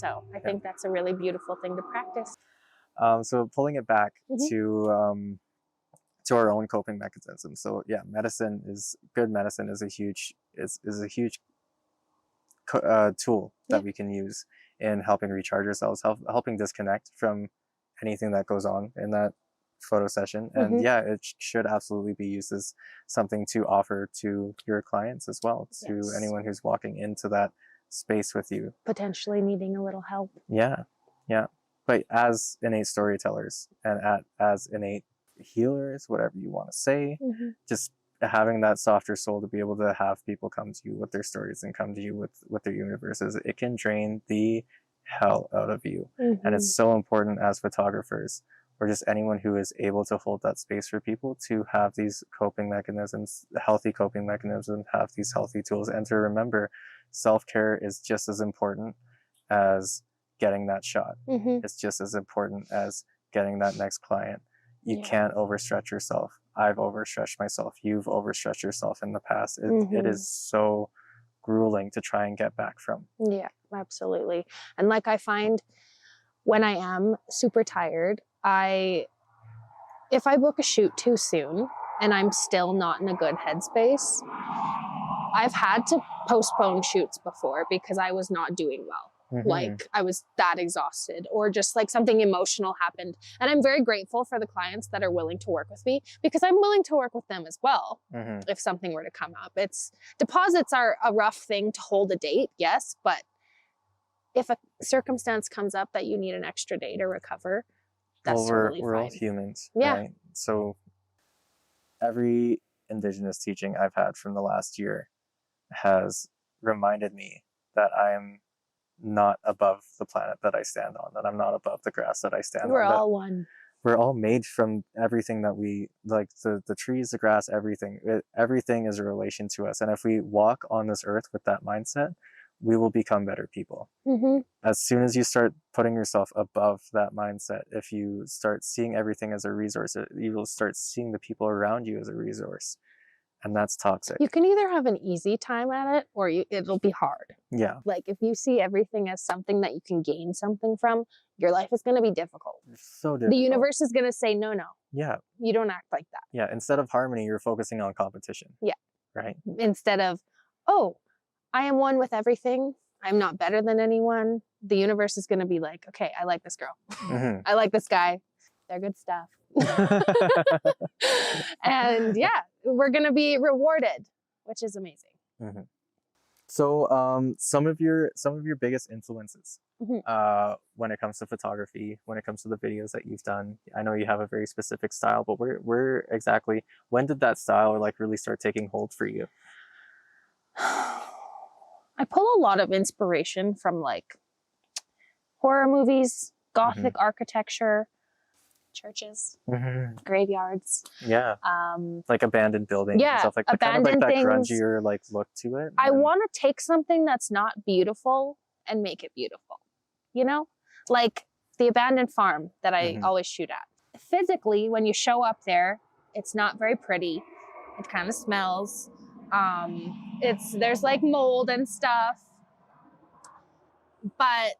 So I think that's a really beautiful thing to practice. So pulling it back to our own coping mechanism. So yeah, good medicine is a huge tool that we can use in helping recharge ourselves, helping disconnect from anything that goes on in that photo session. And yeah, it should absolutely be used as something to offer to your clients as well, to anyone who's walking into that space with you. Potentially needing a little help. Yeah, yeah. But as innate storytellers and as innate healers, whatever you want to say, just having that softer soul to be able to have people come to you with their stories and come to you with their universes, it can drain the hell out of you. And it's so important as photographers, or just anyone who is able to hold that space for people, to have these coping mechanisms, healthy coping mechanisms, have these healthy tools, and to remember self-care is just as important as getting that shot. It's just as important as getting that next client. You can't overstretch yourself. I've overstretched myself. You've overstretched yourself in the past. It is so grueling to try and get back from. Yeah, absolutely. And like, I find when I am super tired, if I book a shoot too soon and I'm still not in a good headspace, I've had to postpone shoots before because I was not doing well. Like, I was that exhausted, or just like something emotional happened. And I'm very grateful for the clients that are willing to work with me, because I'm willing to work with them as well. If something were to come up, deposits are a rough thing to hold a date. Yes. But if a circumstance comes up that you need an extra day to recover, that's totally we're fine. all humans. Yeah. Right? So every Indigenous teaching I've had from the last year has reminded me that I'm not above the planet that I stand on, that I'm not above the grass that I stand on. We're all one. We're all made from everything that we, like the trees, the grass, everything. Everything is a relation to us. And if we walk on this earth with that mindset, we will become better people. As soon as you start putting yourself above that mindset, if you start seeing everything as a resource, you will start seeing the people around you as a resource. And that's toxic. You can either have an easy time at it, or it'll be hard. Yeah. Like, if you see everything as something that you can gain something from, your life is going to be difficult. So difficult. The universe is going to say, no, yeah, you don't act like that. Yeah, instead of harmony, you're focusing on competition. Yeah. Right? Instead of, oh, I am one with everything, I'm not better than anyone. The universe is going to be like, okay, I like this girl. I like this guy. They're good stuff. And yeah, we're going to be rewarded, which is amazing. So some of your biggest influences when it comes to photography, when it comes to the videos that you've done, I know you have a very specific style, but where exactly, when did that style like really start taking hold for you? I pull a lot of inspiration from like horror movies, Gothic architecture, churches, graveyards. Yeah. Like abandoned buildings and stuff like that. Kind of like that grungier like look to it. I want to take something that's not beautiful and make it beautiful. You know? Like the abandoned farm that I always shoot at. Physically, when you show up there, it's not very pretty. It kind of smells. There's like mold and stuff. But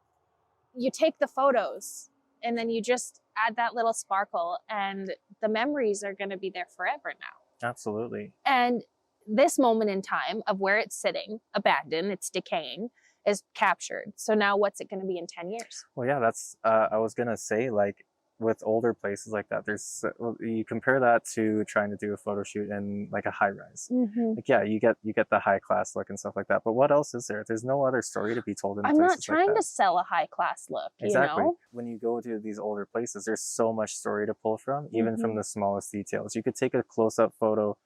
you take the photos and then you just add that little sparkle, and the memories are going to be there forever now. Absolutely. And this moment in time of where it's sitting, abandoned, it's decaying, is captured. So now what's it going to be in 10 years? Well, yeah, that's, I was going to say, like, with older places like that, you compare that to trying to do a photo shoot in like a high rise. Like, yeah, you get the high class look and stuff like that. But what else is there? There's no other story to be told in places like that. I'm not trying to sell a high class look. Exactly. You know? When you go to these older places, there's so much story to pull from, even from the smallest details. You could take a close up photo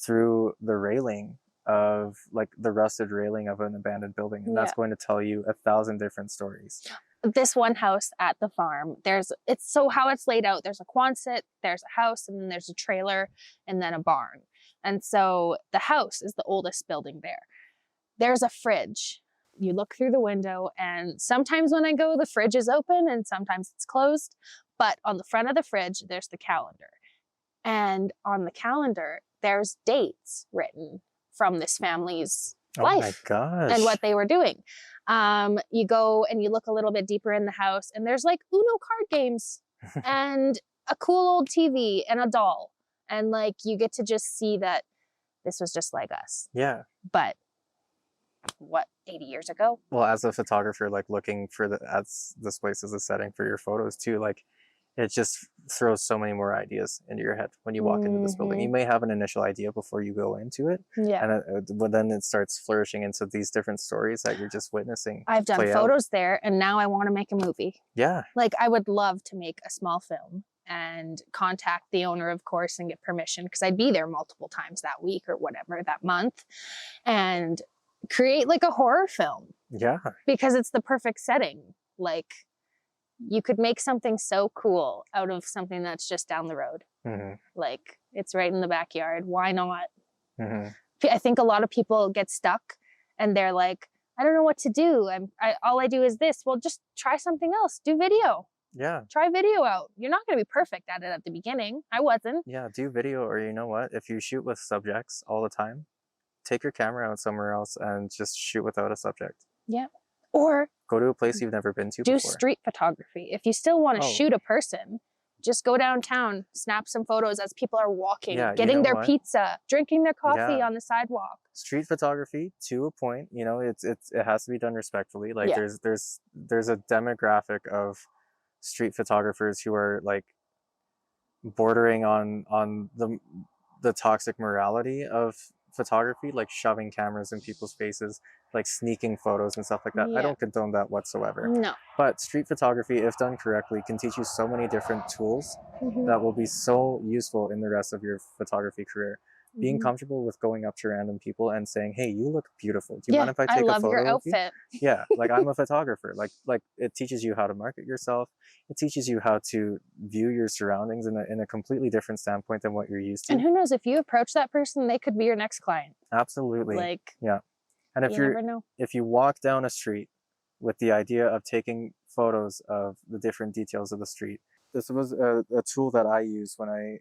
through the railing of like the rusted railing of an abandoned building, and that's going to tell you 1,000 different stories. This one house at the farm, how it's laid out. There's a Quonset, there's a house, and then there's a trailer, and then a barn. And so the house is the oldest building there. There's a fridge. You look through the window, and sometimes when I go, the fridge is open and sometimes it's closed. But on the front of the fridge, there's the calendar. And on the calendar, there's dates written from this family's life and what they were doing. You go and you look a little bit deeper in the house, and there's like Uno card games and a cool old TV and a doll. And like, you get to just see that this was just like us. Yeah. But what, 80 years ago? Well, as a photographer, like looking for this place as a setting for your photos too, like it just throws so many more ideas into your head when you walk into this building. You may have an initial idea before you go into it, Yeah. but then it starts flourishing into these different stories that you're just witnessing. I've done play out. photos there, and now I want to make a movie. Yeah. Like, I would love to make a small film and contact the owner, of course, and get permission, because I'd be there multiple times that week or whatever, that month, and create like a horror film. Yeah. Because it's the perfect setting. Like, you could make something so cool out of something that's just down the road. Like, it's right in the backyard. Why not? I think a lot of people get stuck and they're like, I don't know what to do. All I do is this. Well, just try something else. Do video. Yeah. Try video out. You're not going to be perfect at it at the beginning. I wasn't. Yeah, do video, or you know what? If you shoot with subjects all the time, take your camera out somewhere else and just shoot without a subject. Yeah. Or go to a place you've never been to do before. Street photography. If you still want to shoot a person, just go downtown, snap some photos as people are walking, getting their pizza, drinking their coffee on the sidewalk. Street photography, to a point, you know, it has to be done respectfully. Like there's a demographic of street photographers who are like bordering on the toxic morality of photography, like shoving cameras in people's faces, like sneaking photos and stuff like that. I don't condone that whatsoever. No. But street photography, if done correctly, can teach you so many different tools that will be so useful in the rest of your photography career. Being comfortable with going up to random people and saying, hey, you look beautiful. Do you mind if I take a photo I love your outfit. Yeah, like I'm a photographer. Like it teaches you how to market yourself. It teaches you how to view your surroundings in a completely different standpoint than what you're used to. And who knows, if you approach that person, they could be your next client. Absolutely. Like, yeah. And if you walk down a street with the idea of taking photos of the different details of the street, this was a tool that I used when I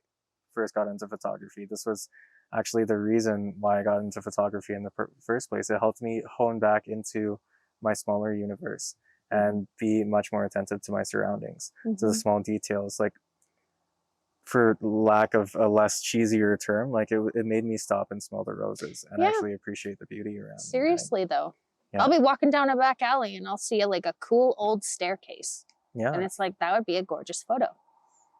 first got into photography. This was actually the reason why I got into photography in the first place. It helped me hone back into my smaller universe and be much more attentive to my surroundings, to the small details. Like, for lack of a less cheesier term, like it made me stop and smell the roses and actually appreciate the beauty around. Seriously, though. I'll be walking down a back alley and I'll see like a cool old staircase. Yeah. And it's like, that would be a gorgeous photo.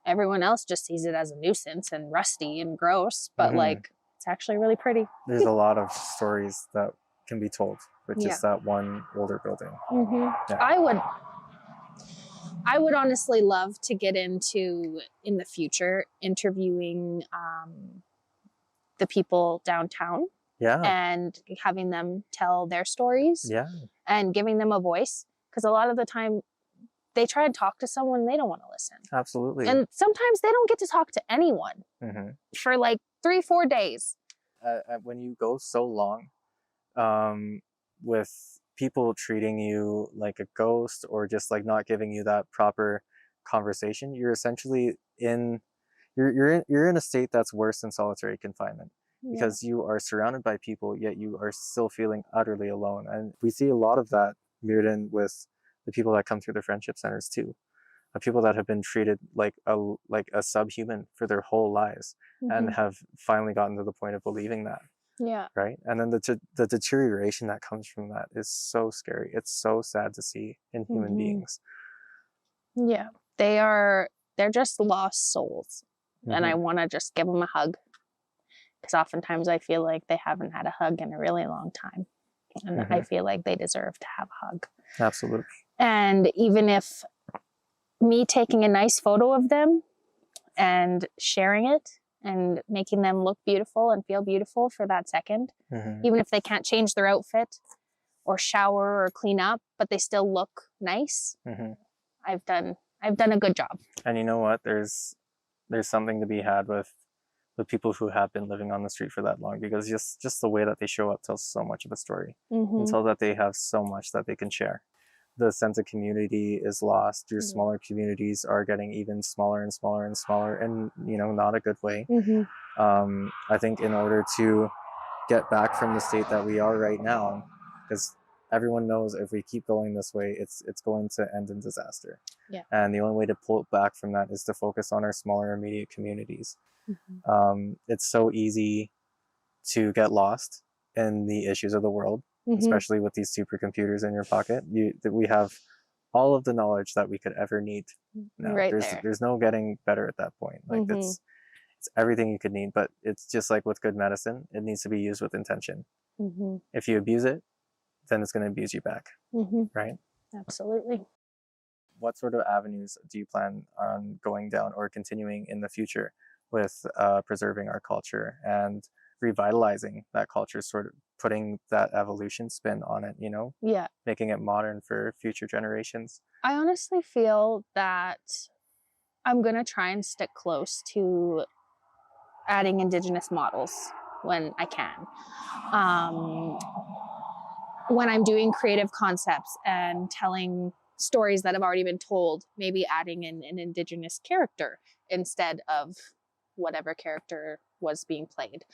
Everyone else just sees it as a nuisance and rusty and gross, but like, it's actually really pretty. There's a lot of stories that can be told with just that one older building. I would honestly love to get into, in the future, interviewing the people downtown. Yeah. And having them tell their stories. Yeah. And giving them a voice. Because a lot of the time, they try and talk to someone, they don't want to listen. Absolutely. And sometimes they don't get to talk to anyone for like 3-4 days. When you go so long with people treating you like a ghost, or just like not giving you that proper conversation, you're essentially you're in a state that's worse than solitary confinement. Because you are surrounded by people, yet you are still feeling utterly alone. And we see a lot of that mirrored in with the people that come through the friendship centers too. People that have been treated like a subhuman for their whole lives and have finally gotten to the point of believing that. Yeah. Right. And then the deterioration that comes from that is so scary. It's so sad to see in human beings. Yeah. They're just lost souls. And I want to just give them a hug. Because oftentimes I feel like they haven't had a hug in a really long time. And I feel like they deserve to have a hug. Absolutely. And even if me taking a nice photo of them and sharing it and making them look beautiful and feel beautiful for that second, even if they can't change their outfit or shower or clean up, but they still look nice, I've done a good job. And you know what? There's something to be had with people who have been living on the street for that long, because just the way that they show up tells so much of a story, and tells that they have so much that they can share. The sense of community is lost. Your smaller communities are getting even smaller and smaller and smaller, and not a good way. I think in order to get back from the state that we are right now, because everyone knows if we keep going this way, it's going to end in disaster. Yeah. And the only way to pull it back from that is to focus on our smaller immediate communities. It's so easy to get lost in the issues of the world, especially with these supercomputers in your pocket. We have all of the knowledge that we could ever need. Now, Right there. there's no getting better at that point. Like it's everything you could need, but it's just like with good medicine, it needs to be used with intention. If you abuse it, then it's going to abuse you back, right? Absolutely. What sort of avenues do you plan on going down or continuing in the future with preserving our culture and revitalizing that culture, sort of putting that evolution spin on it, you know? Yeah. Making it modern for future generations? I honestly feel that I'm going to try and stick close to adding Indigenous models when I can. When I'm doing creative concepts and telling stories that have already been told, maybe adding in an Indigenous character instead of whatever character was being played.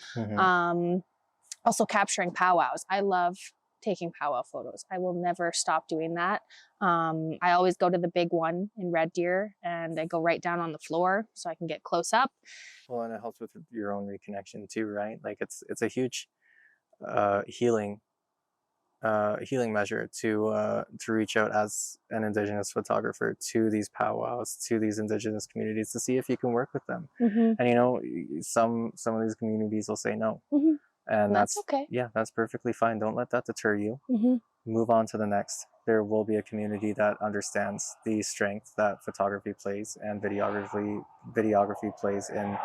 Also capturing powwows. I love taking powwow photos. I will never stop doing that. I always go to the big one in Red Deer and I go right down on the floor so I can get close up. Well, and it helps with your own reconnection too, right? Like it's a huge healing measure to reach out as an Indigenous photographer to these powwows, to these Indigenous communities, to see if you can work with them. And you know, some of these communities will say no, and that's okay. Yeah, that's perfectly fine. Don't let that deter you. Move on to the next. There will be a community that understands the strength that photography plays and videography plays in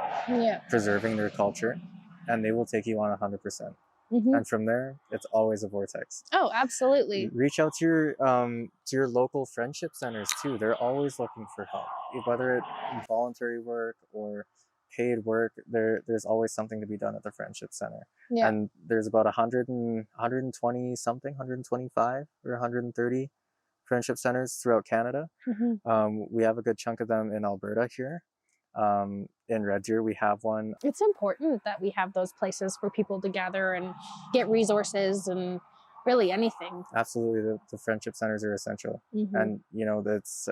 preserving their culture, and they will take you on 100%. And from there, it's always a vortex. Oh, absolutely. Reach out to your local friendship centers too. They're always looking for help, whether it's voluntary work or paid work. There's always something to be done at the friendship center. And there's about 120 something, 125 or 130 friendship centers throughout Canada. We have a good chunk of them in Alberta here. In Red Deer, we have one. It's important that we have those places for people to gather and get resources and really anything. Absolutely, the friendship centers are essential, and you know that's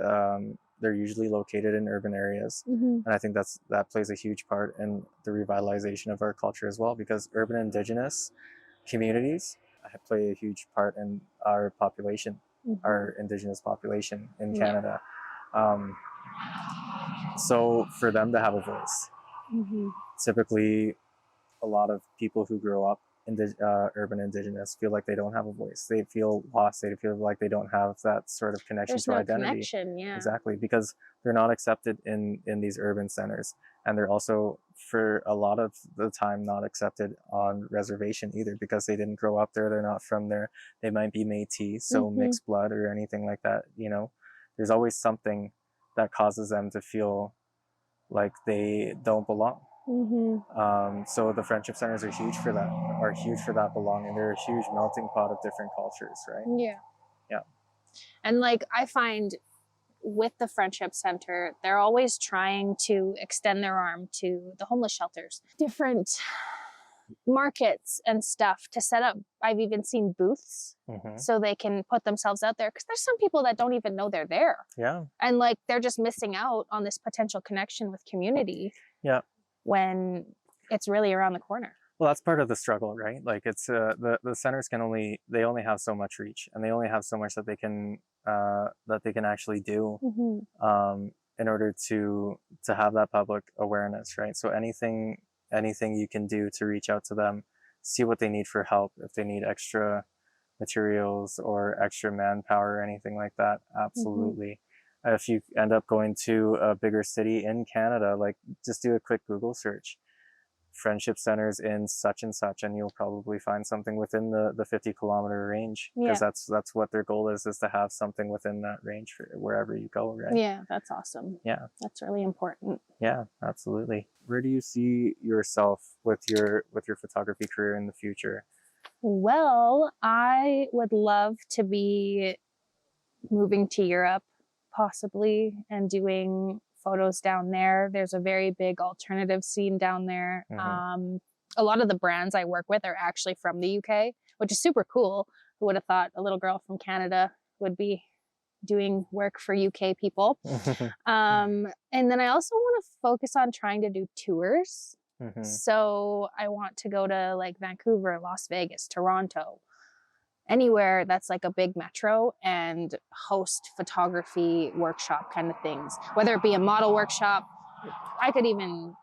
they're usually located in urban areas, and I think that plays a huge part in the revitalization of our culture as well, because urban Indigenous communities play a huge part in our population, our Indigenous population in Canada. So for them to have a voice, typically a lot of people who grow up in urban Indigenous feel like they don't have a voice. They feel lost. They feel like they don't have that sort of connection to identity. Connection, yeah. Exactly, because they're not accepted in these urban centers, and they're also, for a lot of the time, not accepted on reservation either, because they didn't grow up there. They're not from there. They might be Métis, so mixed blood or anything like that. You know, there's always something that causes them to feel like they don't belong. So the friendship centers are huge for that belonging. They're a huge melting pot of different cultures, right? Yeah. And like I find with the friendship center, they're always trying to extend their arm to the homeless shelters, different markets and stuff to set up. I've even seen booths so they can put themselves out there, because there's some people that don't even know they're there. And like they're just missing out on this potential connection with community when it's really around the corner. Well, that's part of the struggle, right? Like it's the centers they only have so much reach, and they only have so much that they can actually do in order to have that public awareness, right? So anything you can do to reach out to them, see what they need for help, if they need extra materials or extra manpower or anything like that, absolutely. If you end up going to a bigger city in Canada, like just do a quick Google search, friendship centers in such and such, and you'll probably find something within the 50-kilometer range, because that's what their goal is to have something within that range for wherever you go, right? Yeah, that's awesome. Yeah, that's really important. Yeah, absolutely. Where do you see yourself with your photography career in the future? Well, I would love to be moving to Europe possibly and doing photos down there. There's a very big alternative scene down there. A lot of the brands I work with are actually from the UK, which is super cool. Who would have thought a little girl from Canada would be doing work for UK people? And then I also want to focus on trying to do tours. So I want to go to like Vancouver, Las Vegas, Toronto, anywhere that's like a big metro and host photography workshop kind of things, whether it be a model workshop. I could even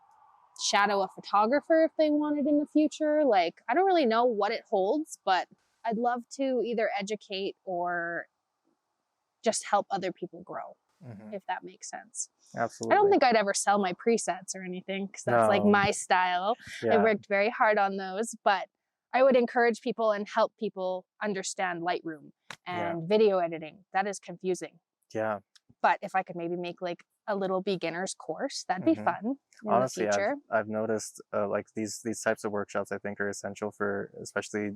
shadow a photographer if they wanted in the future. Like, I don't really know what it holds, but I'd love to either educate or just help other people grow, if that makes sense. Absolutely. I don't think I'd ever sell my presets or anything, because that's like my style. I worked very hard on those, but I would encourage people and help people understand Lightroom and video editing. That is confusing. Yeah. But if I could maybe make like a little beginner's course, that'd be fun in Honestly, the future. I've noticed like these types of workshops, I think, are essential for especially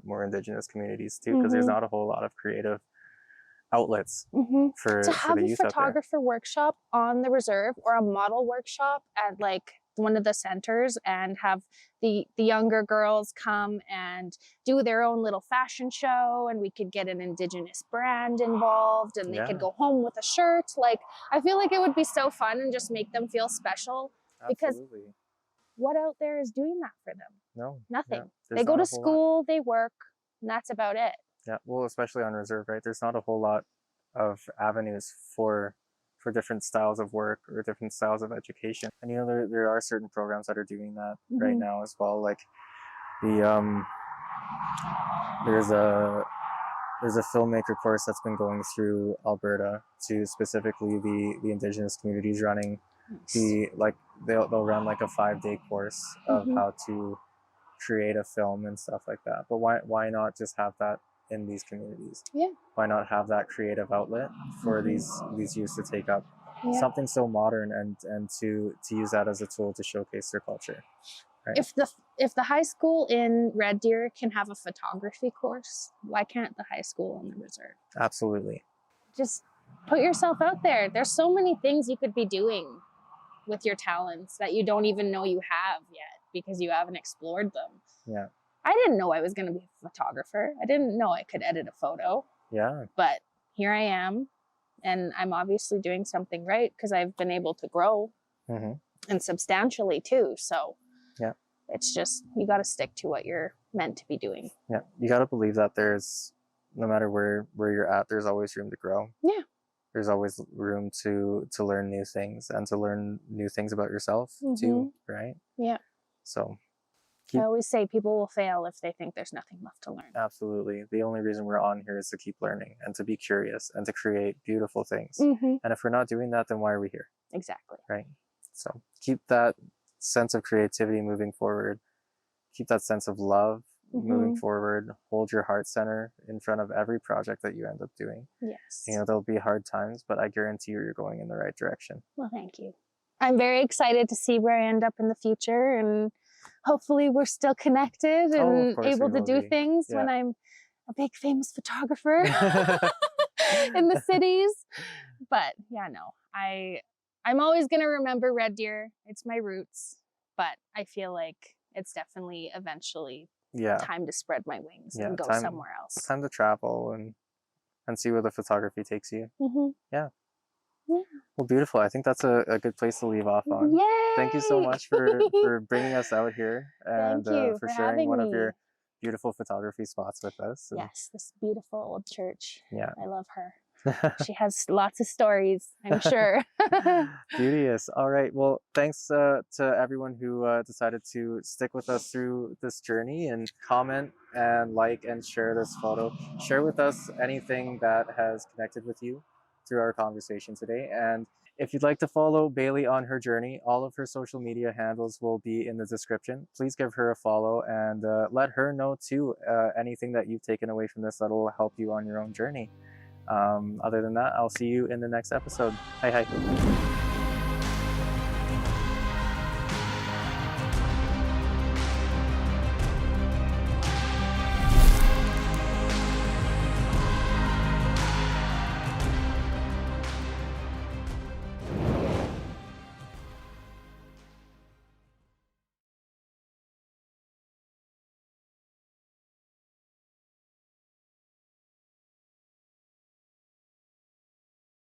more Indigenous communities too, because there's not a whole lot of creative outlets for to have the a youth out there. photographer workshop on the reserve, or a model workshop at like one of the centers, and have the younger girls come and do their own little fashion show, and we could get an Indigenous brand involved, and they could go home with a shirt. Like, I feel like it would be so fun and just make them feel special. Because what out there is doing that for them? No, nothing. They go to school, they work, and that's about it. Yeah, well, especially on reserve, right? There's not a whole lot of avenues for different styles of work or different styles of education. And you know, there are certain programs that are doing that right now as well. Like the there's a filmmaker course that's been going through Alberta to specifically the Indigenous communities, running they'll run like a 5-day course of how to create a film and stuff like that. But why not just have that in these communities? Why not have that creative outlet for these youths to take up something so modern and to use that as a tool to showcase their culture, right? If the high school in Red Deer can have a photography course, why can't the high school on the reserve? Absolutely. Just put yourself out there. There's so many things you could be doing with your talents that you don't even know you have yet, because you haven't explored them. I didn't know I was going to be a photographer. I didn't know I could edit a photo. But here I am, and I'm obviously doing something right, because I've been able to grow and substantially too. So it's just, you got to stick to what you're meant to be doing. You got to believe that there's, no matter where you're at, there's always room to grow. There's always room to learn new things, and to learn new things about yourself too, right? So I always say people will fail if they think there's nothing left to learn. Absolutely. The only reason we're on here is to keep learning and to be curious and to create beautiful things. And if we're not doing that, then why are we here? Exactly. Right? So keep that sense of creativity moving forward. Keep that sense of love moving forward. Hold your heart center in front of every project that you end up doing. You know, there'll be hard times, but I guarantee you're going in the right direction. Well, thank you. I'm very excited to see where I end up in the future, and hopefully we're still connected and able to do things when I'm a big famous photographer in the cities. But I'm always going to remember Red Deer. It's my roots, but I feel like it's definitely eventually time to spread my wings and go somewhere else. Time to travel and see where the photography takes you. Well, beautiful. I think that's a good place to leave off on. Thank you so much for bringing us out here, and for sharing one of your beautiful photography spots with us. And yes, this beautiful old church. I love her. Yeah. She has lots of stories, I'm sure. Beauteous. All right. Well, thanks to everyone who decided to stick with us through this journey, and comment and like and share this photo. Share with us anything that has connected with you through our conversation today. And if you'd like to follow Bailey on her journey, all of her social media handles will be in the description. Please give her a follow, and let her know too anything that you've taken away from this that'll help you on your own journey. Other than that, I'll see you in the next episode. Hi.